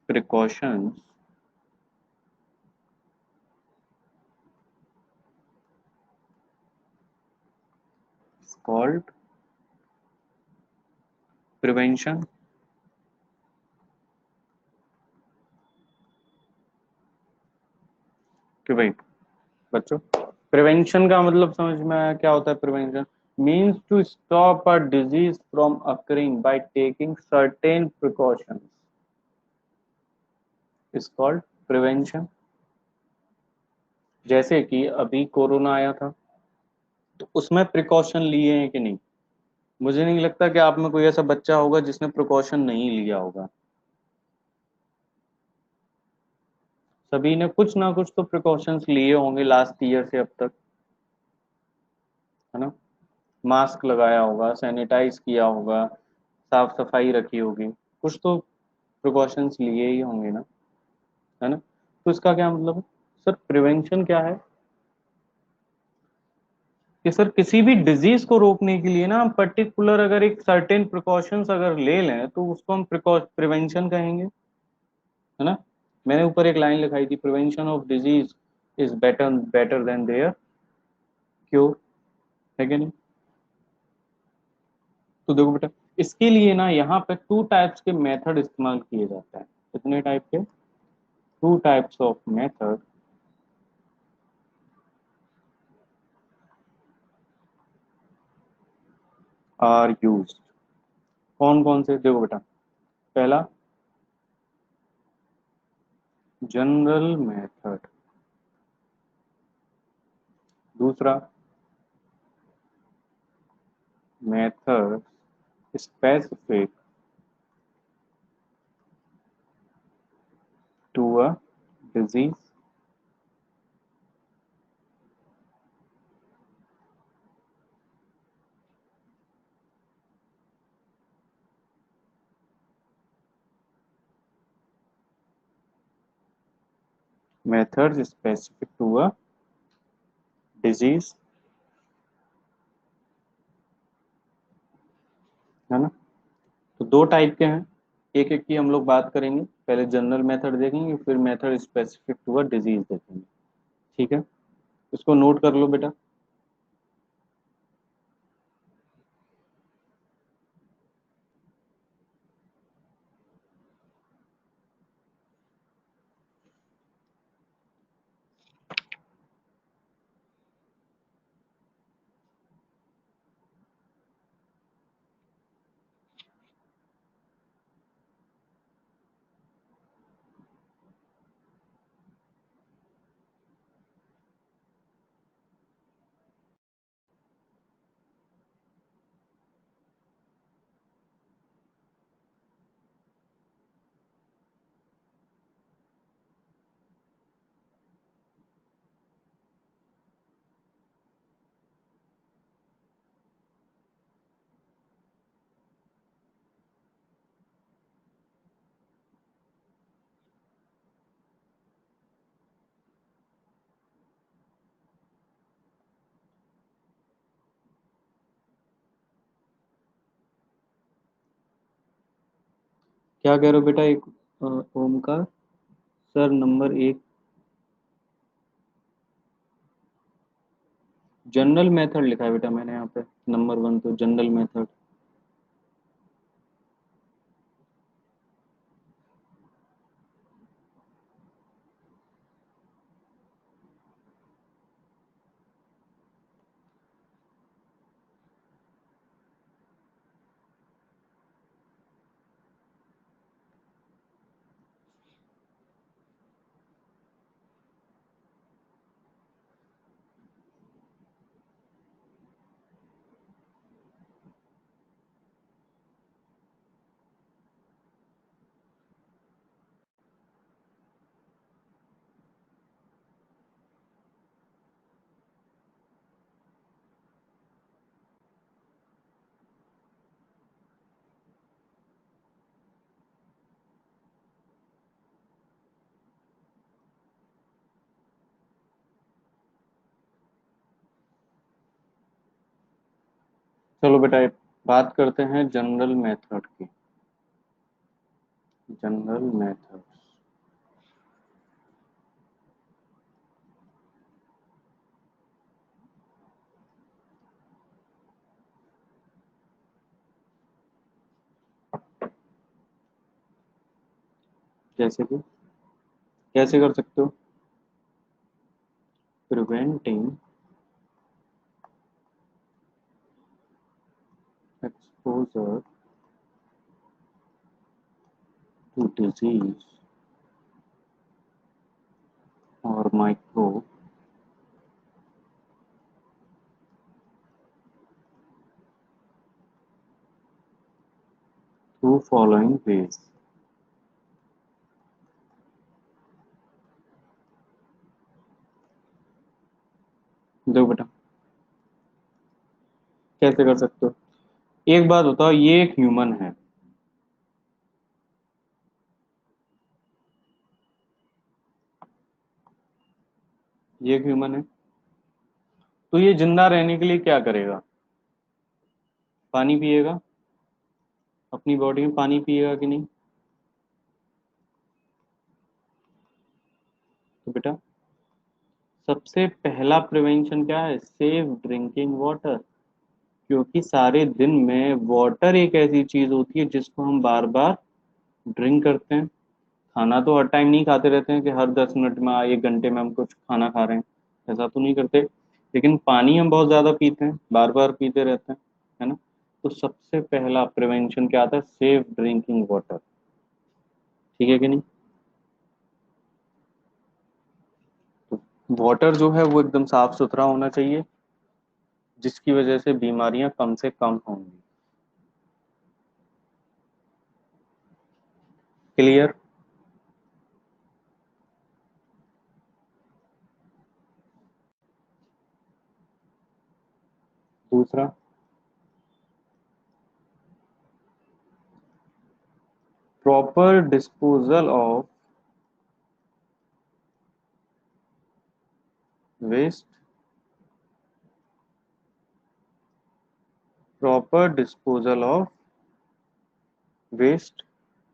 precautions is called prevention। कि भाई बच्चों, प्रिवेंशन का मतलब समझ में आया क्या होता है? Prevention means to stop a disease from occurring by taking certain precautions is called prevention. जैसे कि अभी कोरोना आया था, तो उसमें प्रिकॉशन लिए हैं कि नहीं? मुझे नहीं लगता कि आप में कोई ऐसा बच्चा होगा जिसने प्रिकॉशन नहीं लिया होगा। सभी ने कुछ ना कुछ तो प्रिकॉशंस लिए होंगे लास्ट ईयर से अब तक, है ना? मास्क लगाया होगा, सैनिटाइज किया होगा, साफ सफाई रखी होगी, कुछ तो प्रिकॉशंस लिए ही होंगे ना, है ना? तो इसका क्या मतलब है? सर प्रिवेंशन क्या है कि सर किसी भी डिजीज को रोकने के लिए ना, हम पर्टिकुलर अगर एक सर्टेन प्रिकॉशंस अगर ले लें तो उसको हम प्रिवेंशन कहेंगे, है ना? मैंने ऊपर एक लाइन लिखाई थी, prevention of disease is better better than their cure, है कि नहीं? तो देखो बेटा, इसके लिए ना यहाँ पे टू टाइप्स के मेथड इस्तेमाल किए जाते हैं। कितने टाइप के? Two types of method are used. कौन कौन से? देखो बेटा, पहला जनरल मेथड, दूसरा method specific to a disease. Methods specific to a disease, है ना। तो दो टाइप के हैं, एक एक की हम लोग बात करेंगे। पहले जनरल मेथड देखेंगे, फिर method specific to a disease देखेंगे। ठीक है, इसको नोट कर लो बेटा। क्या कह रहे हो बेटा, एक ओमकार सर नंबर एक जनरल मेथड लिखा है बेटा मैंने यहाँ पे, नंबर वन तो जनरल मेथड। चलो बेटा बात करते हैं जनरल मेथड की। जनरल मेथड जैसे कि कैसे कर सकते हो, प्रिवेंटिंग एक्सपोजर टू डिजीज और माइक्रोब थ्रू फॉलोइंग वेज। देखो बेटा कैसे कर सकते हो, एक बात बताओ, ये एक ह्यूमन है, ये एक ह्यूमन है, तो ये जिंदा रहने के लिए क्या करेगा, पानी पिएगा, अपनी बॉडी में पानी पिएगा कि नहीं। तो बेटा सबसे पहला प्रिवेंशन क्या है, सेफ ड्रिंकिंग वाटर। क्योंकि सारे दिन में वाटर एक ऐसी चीज होती है जिसको हम बार बार ड्रिंक करते हैं। खाना तो हर टाइम नहीं खाते रहते हैं कि हर 10 मिनट में, 1 घंटे में हम कुछ खाना खा रहे हैं, ऐसा तो नहीं करते। लेकिन पानी हम बहुत ज्यादा पीते हैं, बार बार पीते रहते हैं, है ना। तो सबसे पहला प्रिवेंशन क्या आता है, सेफ ड्रिंकिंग वाटर। ठीक है कि नहीं। तो वाटर जो है वो एकदम साफ सुथरा होना चाहिए, जिसकी वजह से बीमारियां कम से कम होंगी। क्लियर। दूसरा, proper disposal of waste, proper disposal of waste.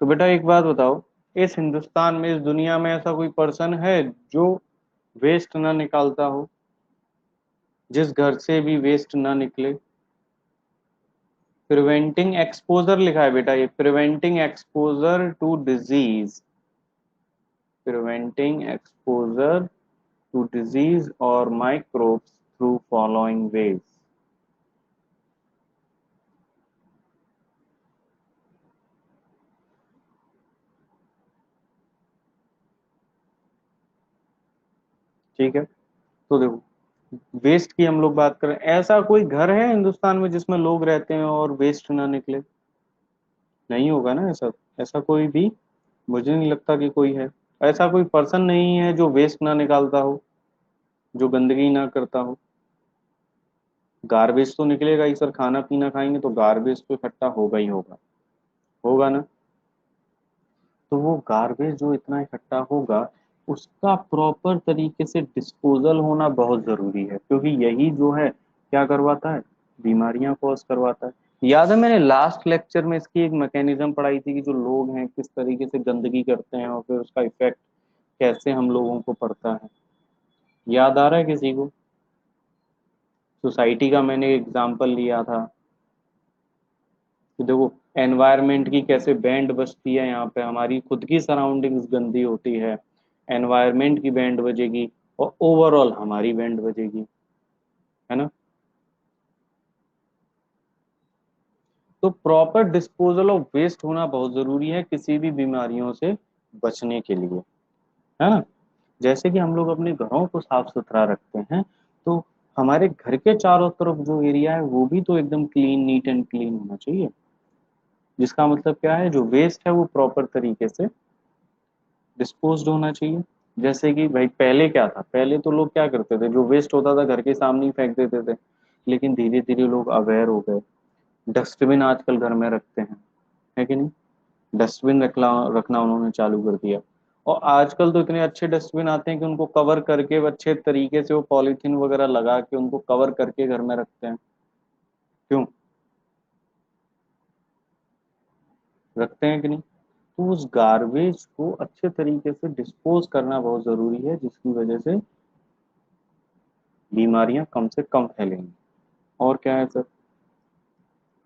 तो बेटा एक बात बताओ, इस हिंदुस्तान में, इस दुनिया में ऐसा कोई पर्सन है जो वेस्ट ना निकालता हो, जिस घर से भी वेस्ट ना निकले? प्रिवेंटिंग एक्सपोजर लिखा है बेटा, ये preventing exposure to disease, preventing exposure to disease और माइक्रोब्स थ्रू फॉलोइंग वेज। ठीक है, तो देखो, वेस्ट की हम लोग बात करें, ऐसा कोई घर है हिंदुस्तान में जिसमें लोग रहते हैं और वेस्ट ना निकले? नहीं होगा ना ऐसा, ऐसा कोई भी, मुझे नहीं लगता कि कोई है। ऐसा कोई पर्सन नहीं है जो वेस्ट ना निकालता हो, जो गंदगी ना करता हो। गार्बेज तो निकलेगा ही सर, खाना पीना खाएंगे तो गार्बेज तो इकट्ठा होगा ही होगा, होगा ना? तो वो गार्बेज जो इतना इकट्ठा होगा, उसका प्रॉपर तरीके से डिस्पोजल होना बहुत जरूरी है, क्योंकि यही जो है क्या करवाता है, बीमारियां कॉज करवाता है। याद है मैंने लास्ट लेक्चर में इसकी एक मैकेनिज्म पढ़ाई थी कि जो लोग हैं किस तरीके से गंदगी करते हैं और फिर उसका इफेक्ट कैसे हम लोगों को पड़ता है। याद आ रहा है किसी को? सोसाइटी का मैंने एग्जाम्पल लिया था कि देखो, एनवायरनमेंट की कैसे बैंड बजती है, यहाँ पे हमारी खुद की सराउंडिंग्स गंदी होती है, एनवायरनमेंट की बैंड बजेगी और ओवरऑल हमारी बैंड बजेगी, है ना? तो प्रॉपर डिस्पोजल ऑफ वेस्ट होना बहुत जरूरी है किसी भी बीमारियों से बचने के लिए, है ना? जैसे कि हम लोग अपने घरों को साफ सुथरा रखते हैं, तो हमारे घर के चारों तरफ जो एरिया है वो भी तो एकदम क्लीन, नीट एंड क्लीन होना चाहिए। जिसका मतलब क्या है, जो वेस्ट है वो प्रॉपर तरीके से डिस्पोज्ड होना चाहिए। जैसे कि भाई पहले क्या था, पहले तो लोग क्या करते थे, जो वेस्ट होता था घर के सामने ही फेंक देते थे, लेकिन धीरे धीरे लोग अवेयर हो गए, डस्टबिन आजकल घर में रखते हैं, है कि नहीं? डस्टबिन रखना रखना उन्होंने चालू कर दिया। और आजकल तो इतने अच्छे डस्टबिन आते हैं कि उनको कवर करके अच्छे तरीके से वो पॉलीथीन वगैरह लगा के उनको कवर करके घर में रखते हैं। क्यों रखते हैं कि नहीं? तो उस गार्बेज को अच्छे तरीके से डिस्पोज करना बहुत जरूरी है, जिसकी वजह से बीमारियां कम से कम फैलेंगी। और क्या है सर?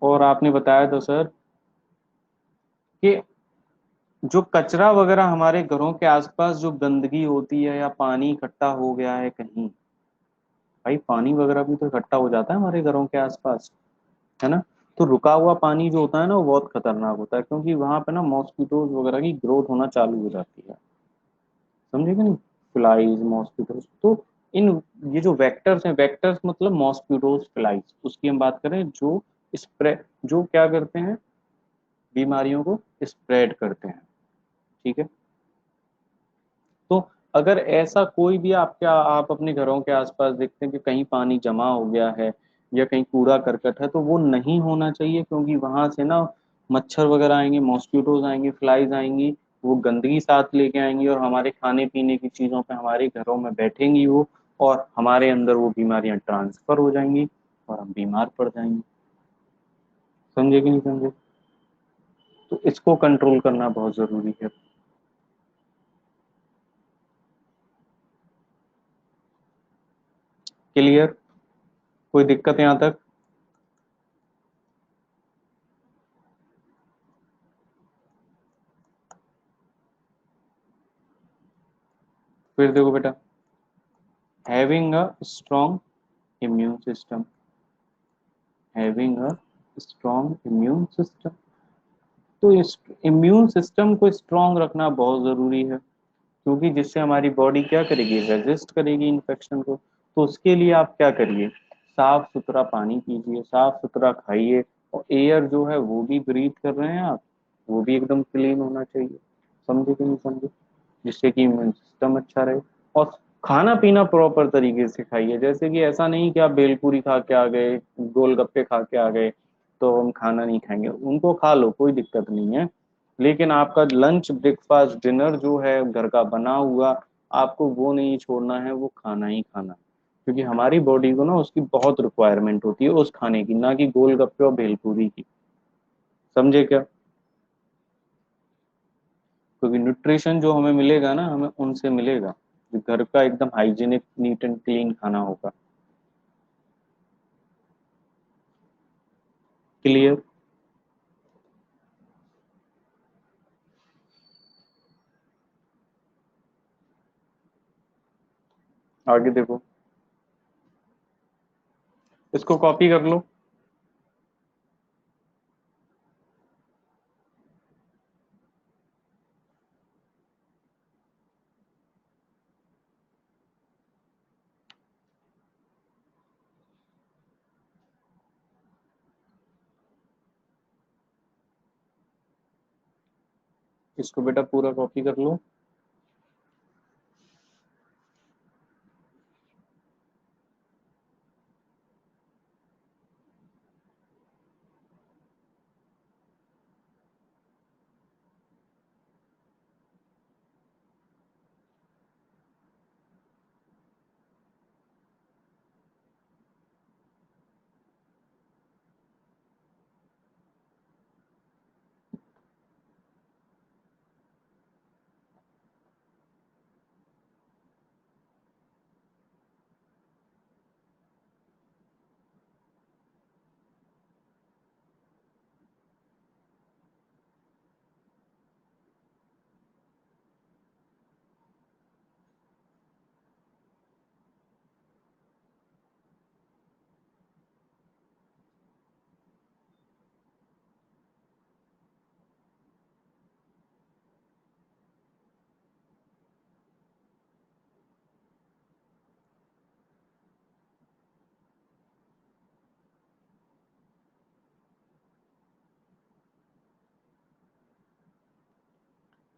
और आपने बताया था सर कि जो कचरा वगैरह हमारे घरों के आसपास जो गंदगी होती है या पानी इकट्ठा हो गया है कहीं, भाई पानी वगैरह भी तो इकट्ठा हो जाता है हमारे घरों के आसपास, है ना? तो रुका हुआ पानी जो होता है ना वो बहुत खतरनाक होता है, क्योंकि वहां पे ना मॉस्किटोज वगैरह की ग्रोथ होना चालू हो जाती है, समझे कि नहीं? फ्लाइज, मॉस्किटोज, तो इन, ये जो वेक्टर्स हैं, वेक्टर्स मतलब मॉस्किटोज, फ्लाइज, उसकी हम बात करें, जो स्प्रेड, जो क्या करते हैं, बीमारियों को स्प्रेड करते हैं। ठीक है, तो अगर ऐसा कोई भी आपके, आप अपने घरों के आसपास देखते हैं कि कहीं पानी जमा हो गया है या कहीं कूड़ा करकट है, तो वो नहीं होना चाहिए, क्योंकि वहां से ना मच्छर वगैरह आएंगे, मॉस्किटोज आएंगे, फ्लाइज आएंगी, वो गंदगी साथ लेके आएंगी और हमारे खाने पीने की चीजों पे हमारे घरों में बैठेंगी वो, और हमारे अंदर वो बीमारियां ट्रांसफर हो जाएंगी और हम बीमार पड़ जाएंगे। समझे कि नहीं समझे? तो इसको कंट्रोल करना बहुत जरूरी है। क्लियर? कोई दिक्कत यहाँ तक? फिर देखो बेटा, having a strong immune system, having a strong immune system, तो इस इम्यून सिस्टम को स्ट्रांग रखना बहुत जरूरी है, क्योंकि जिससे हमारी बॉडी क्या करेगी, रेजिस्ट करेगी इन्फेक्शन को। तो उसके लिए आप क्या करिए, साफ सुथरा पानी पीजिए, साफ सुथरा खाइए, और एयर जो है वो भी ब्रीथ कर रहे हैं आप, वो भी एकदम क्लीन होना चाहिए। समझे कि नहीं समझे? जिससे कि इम्यून सिस्टम अच्छा रहे। और खाना पीना प्रॉपर तरीके से खाइए, जैसे कि ऐसा नहीं कि आप भेलपूरी खा के आ गए, गोलगप्पे खा के आ गए तो हम खाना नहीं खाएंगे, उनको खा लो कोई दिक्कत नहीं है। लेकिन आपका लंच ब्रेकफास्ट डिनर जो है घर का बना हुआ, आपको वो नहीं छोड़ना है, वो खाना ही खाना है। क्योंकि हमारी बॉडी को ना उसकी बहुत रिक्वायरमेंट होती है उस खाने की, ना कि गोलगप्पे और भेलपूरी की। समझे क्या? क्योंकि न्यूट्रिशन जो हमें मिलेगा ना, हमें उनसे मिलेगा जो घर का एकदम हाइजीनिक नीट एंड क्लीन खाना होगा। क्लियर? आगे देखो, इसको कॉपी कर लो। इसको बेटा पूरा कॉपी कर लो।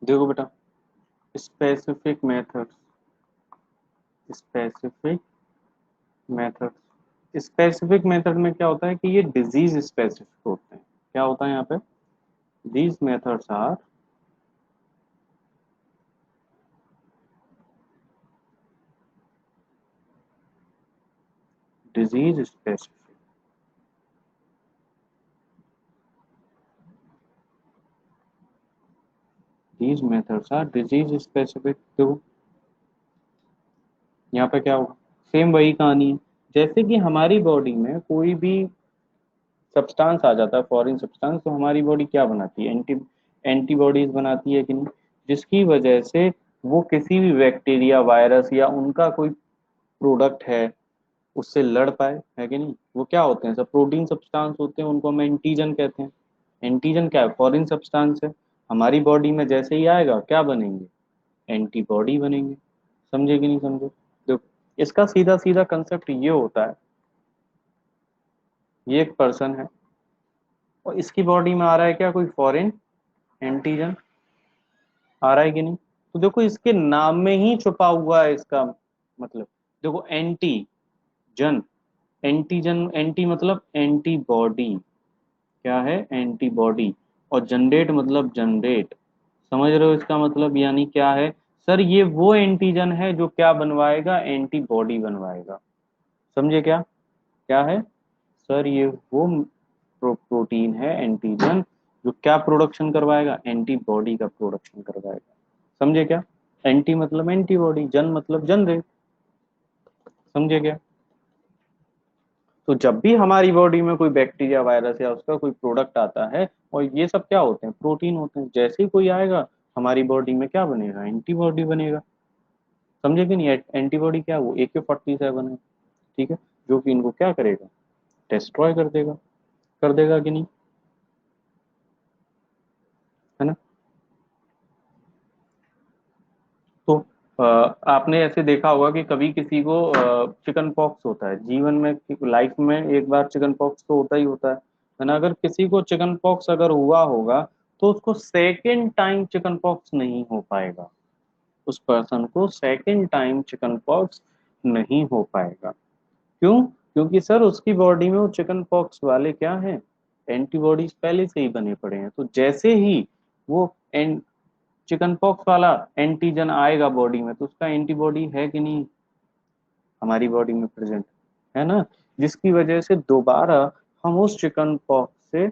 देखो बेटा, specific methods, specific method, specific method में क्या होता है कि ये डिजीज स्पेसिफिक होते हैं। क्या होता है यहाँ पे? These methods are disease specific. These methods are disease specific. देखो यहाँ पे क्या होगा, सेम वही कहानी है। जैसे कि हमारी बॉडी में कोई भी सब्सटेंस आ जाता है, फॉरेन सब्सटेंस, तो हमारी बॉडी क्या बनाती है? एंटीबॉडीज बनाती है कि नहीं? जिसकी वजह से वो किसी भी बैक्टीरिया वायरस या उनका कोई प्रोडक्ट है उससे लड़ पाए, है कि नहीं? वो क्या होते हैं? सब प्रोटीन सब्सटेंस होते हैं, उनको हम एंटीजन कहते हैं। एंटीजन क्या है? फॉरेन सब्सटेंस है। हमारी बॉडी में जैसे ही आएगा क्या बनेंगे? एंटीबॉडी बनेंगे। समझे कि नहीं समझे? देखो, इसका सीधा सीधा कंसेप्ट ये होता है, ये एक पर्सन है और इसकी बॉडी में आ रहा है क्या? कोई फॉरेन एंटीजन आ रहा है कि नहीं? तो देखो इसके नाम में ही छुपा हुआ है इसका मतलब। देखो एंटी जन, एंटीजन, एंटी मतलब एंटीबॉडी, क्या है? एंटीबॉडी। और जनरेट मतलब जनरेट। समझ रहे हो इसका मतलब यानी क्या है? सर ये वो एंटीजन है जो क्या बनवाएगा? एंटीबॉडी बनवाएगा। समझे क्या? क्या है? सर ये वो प्रोटीन है एंटीजन जो क्या प्रोडक्शन करवाएगा? एंटीबॉडी का प्रोडक्शन करवाएगा। समझे क्या? एंटी मतलब एंटीबॉडी, जन मतलब जनरेट। समझे क्या? तो जब भी हमारी बॉडी में कोई बैक्टीरिया वायरस या उसका कोई प्रोडक्ट आता है, और ये सब क्या होते हैं? प्रोटीन होते हैं। जैसे ही कोई आएगा हमारी बॉडी में क्या बनेगा? एंटीबॉडी बनेगा। समझे कि नहीं? एंटीबॉडी क्या है? वो AK-47 है, ठीक है, जो कि इनको क्या करेगा? डिस्ट्रॉय कर देगा। कर देगा कि नहीं? है ना? तो आपने ऐसे देखा होगा कि कभी किसी को चिकन पॉक्स होता है जीवन में, लाइफ में एक बार चिकन पॉक्स तो होता ही होता है ना? अगर किसी को चिकन पॉक्स अगर हुआ होगा तो उसको सेकेंड टाइम चिकन पॉक्स नहीं हो पाएगा। उस पर्सन को सेकंड टाइम चिकन पॉक्स नहीं हो पाएगा। क्यों? क्योंकि सर उसकी बॉडी में वो चिकन पॉक्स वाले क्या हैं, एंटीबॉडीज पहले से ही बने पड़े हैं। तो जैसे ही वो चिकन पॉक्स वाला एंटीजन आएगा बॉडी में, तो उसका एंटीबॉडी है कि नहीं हमारी बॉडी में प्रेजेंट, है ना, जिसकी वजह से दोबारा हम उस चिकन पॉक्स से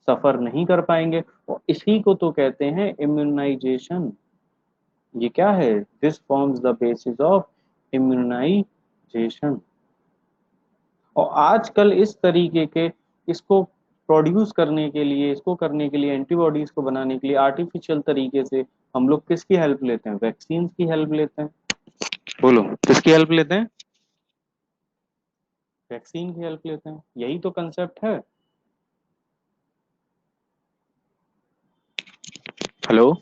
सफर नहीं कर पाएंगे। और इसी को तो कहते हैं इम्यूनाइजेशन। ये क्या है? This forms the basis of immunisation. और आजकल इस तरीके के इसको प्रोड्यूस करने के लिए, इसको करने के लिए, एंटीबॉडीज को बनाने के लिए आर्टिफिशियल तरीके से हम लोग किसकी हेल्प लेते हैं? वैक्सीन की हेल्प लेते हैं। बोलो किसकी हेल्प लेते हैं? वैक्सीन की हेल्प लेते हैं। यही तो कंसेप्ट है। हेलो,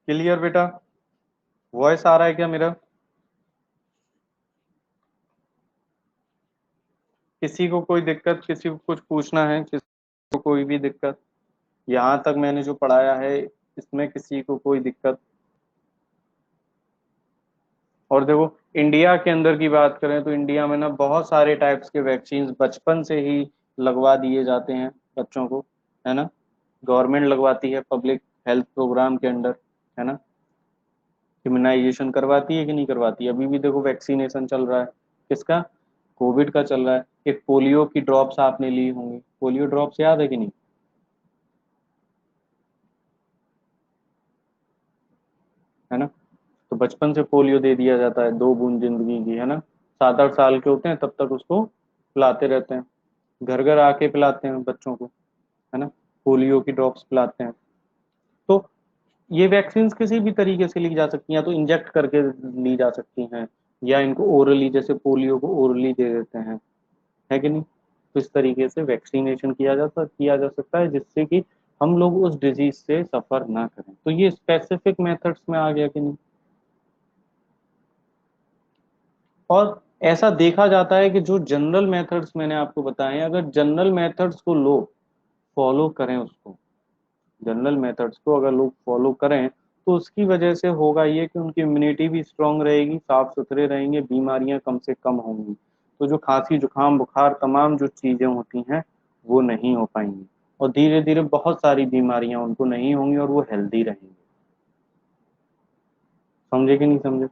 क्लियर बेटा? वॉइस आ रहा है क्या मेरा? किसी को कोई दिक्कत, किसी को कुछ पूछना है, किसी को कोई भी दिक्कत? यहाँ तक मैंने जो पढ़ाया है इसमें किसी को कोई दिक्कत? और देखो, इंडिया के अंदर की बात करें तो इंडिया में ना बहुत सारे टाइप्स के वैक्सीन बचपन से ही लगवा दिए जाते हैं बच्चों को, है ना। गवर्नमेंट लगवाती है पब्लिक हेल्थ प्रोग्राम के अंडर, है ना। इम्यूनाइजेशन करवाती है कि नहीं करवाती? अभी भी देखो वैक्सीनेशन चल रहा है। किसका? कोविड का चल रहा है। एक पोलियो की ड्रॉप्स आपने ली होंगी, पोलियो ड्रॉप्स याद है कि नहीं? है ना। तो बचपन से पोलियो दे दिया जाता है, 2 बूंद जिंदगी की, है ना। 7-8 साल के होते हैं तब तक उसको पिलाते रहते हैं, घर घर आके पिलाते हैं बच्चों को, है ना। पोलियो की ड्रॉप्स पिलाते हैं। तो ये वैक्सीन किसी भी तरीके से ली जा सकती हैं, या तो इंजेक्ट करके ली जा सकती हैं, या इनको ओरली, जैसे पोलियो को ओरली दे देते हैं, है कि नहीं। तो इस तरीके से वैक्सीनेशन किया जा सकता है जिससे कि हम लोग उस डिजीज से सफर ना करें। तो ये स्पेसिफिक मेथड्स में आ गया कि नहीं। और ऐसा देखा जाता है कि जो जनरल मेथड्स मैंने आपको बताए हैं, अगर जनरल मेथड्स को लोग फॉलो करें, उसको जनरल मेथड्स को अगर लोग फॉलो करें, तो उसकी वजह से होगा ये कि उनकी इम्यूनिटी भी स्ट्रांग रहेगी, साफ सुथरे रहेंगे, बीमारियां कम से कम होंगी। तो जो खांसी जुकाम बुखार तमाम जो चीजें होती हैं वो नहीं हो पाएंगी, और धीरे धीरे बहुत सारी बीमारियां उनको नहीं होंगी और वो हेल्दी रहेंगे। समझे कि नहीं समझे?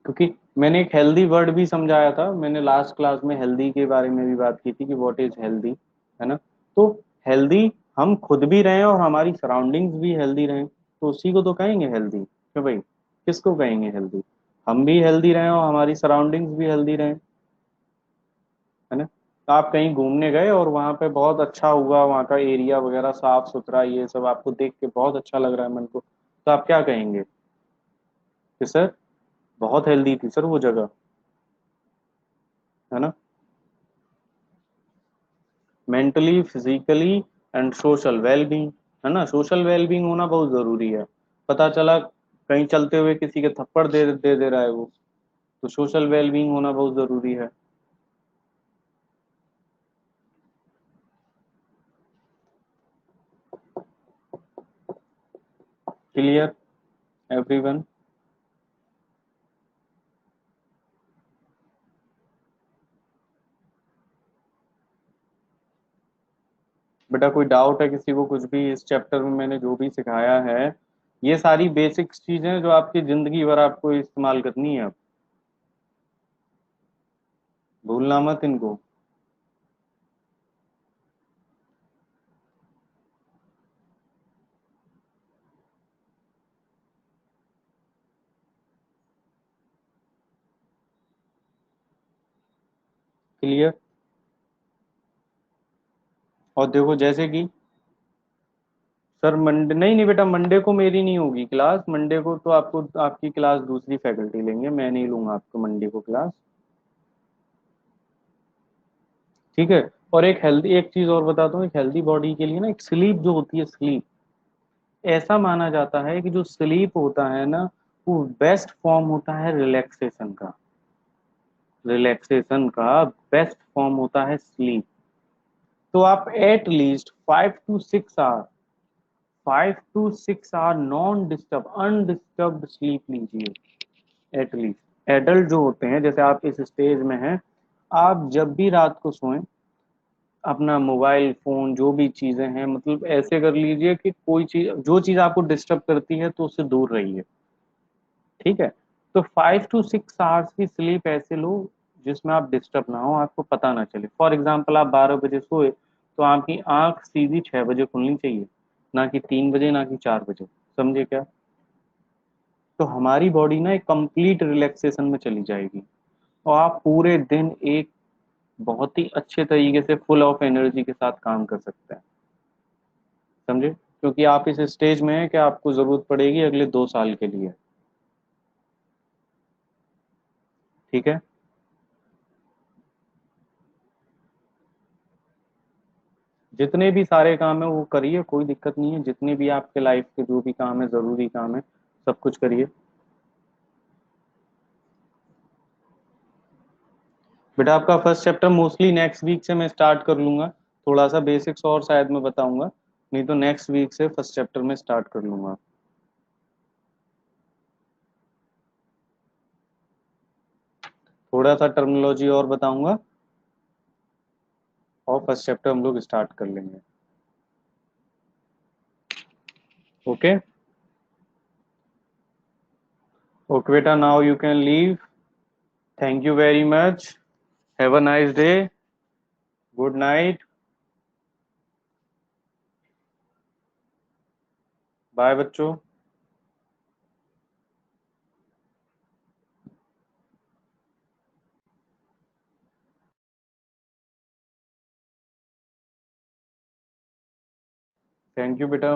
क्योंकि मैंने एक हेल्दी वर्ड भी समझाया था, मैंने लास्ट क्लास में हेल्दी के बारे में भी बात की थी कि व्हाट इज हेल्दी, है ना। तो हेल्दी हम खुद भी रहें और हमारी सराउंडिंग्स भी हेल्दी रहें, तो उसी को तो कहेंगे हेल्दी, क्यों भाई? किसको कहेंगे हेल्दी? हम भी हेल्दी रहें और हमारी सराउंडिंग्स भी हेल्दी रहें, है ना। तो आप कहीं घूमने गए और वहां पे बहुत अच्छा हुआ, वहाँ का एरिया वगैरह साफ सुथरा, ये सब आपको देख के बहुत अच्छा लग रहा है मन को, तो आप क्या कहेंगे कि सर बहुत हेल्दी थी सर वो जगह, है ना। Mentally, physically and social wellbeing, है ना। सोशल वेलबींग होना बहुत जरूरी है। पता चला कहीं चलते हुए किसी के थप्पड़ दे रहा है वो, तो सोशल वेलबींग होना बहुत जरूरी है। Clear everyone? बेटा कोई डाउट है किसी को कुछ भी इस चैप्टर में मैंने जो भी सिखाया है? ये सारी बेसिक चीजें जो आपकी जिंदगी भर आपको इस्तेमाल करनी है, अब भूलना मत इनको। क्लियर? और देखो जैसे कि सर मंडे, नहीं नहीं बेटा, मंडे को मेरी नहीं होगी क्लास। मंडे को तो आपको आपकी क्लास दूसरी फैकल्टी लेंगे, मैं नहीं लूंगा आपको मंडे को क्लास। ठीक है। और एक हेल्दी, एक चीज और बताता हूँ, एक हेल्दी बॉडी के लिए ना एक स्लीप जो होती है, स्लीप, ऐसा माना जाता है कि जो स्लीप होता है ना, वो बेस्ट फॉर्म होता है रिलैक्सेशन का। रिलैक्सेशन का बेस्ट फॉर्म होता है स्लीप। तो आप at least 5 to 6 hour, 5 to 6 hour non disturb undisturbed sleep लीजिए एटलीस्ट। एडल्ट जो होते हैं, जैसे आप इस स्टेज में हैं, आप जब भी रात को सोएं, अपना मोबाइल फोन जो भी चीजें हैं, मतलब ऐसे कर लीजिए कि कोई चीज, जो चीज आपको डिस्टर्ब करती है तो उससे दूर रहिए। ठीक है। तो 5 to 6 आवर्स की स्लीप ऐसे लो जिसमें आप डिस्टर्ब ना हो, आपको पता ना चले। फॉर एग्जाम्पल आप 12 बजे सोए, तो आपकी आंख सीधी 6 बजे खुलनी चाहिए, ना कि 3 बजे, ना कि 4 बजे। समझे क्या? तो हमारी बॉडी ना एक कंप्लीट रिलैक्सेशन में चली जाएगी, और आप पूरे दिन एक बहुत ही अच्छे तरीके से फुल ऑफ एनर्जी के साथ काम कर सकते हैं। समझे? क्योंकि आप इस स्टेज में हैं कि आपको जरूरत पड़ेगी अगले 2 साल के लिए। ठीक है। जितने भी सारे काम है वो करिए, कोई दिक्कत नहीं है। जितने भी आपके लाइफ के जो भी काम है, जरूरी काम है, सब कुछ करिए। बेटा आपका first chapter mostly next week से मैं स्टार्ट कर लूंगा। थोड़ा सा बेसिक्स और शायद मैं बताऊंगा, नहीं तो नेक्स्ट वीक से फर्स्ट चैप्टर में स्टार्ट कर लूंगा। थोड़ा सा टर्मिनोलॉजी और बताऊंगा, और फर्स्ट चैप्टर हम लोग स्टार्ट कर लेंगे। ओके। ओके बेटा, now you can leave. Thank you very much. Have a nice day. Good night. Bye बच्चों। थैंक यू बेटा।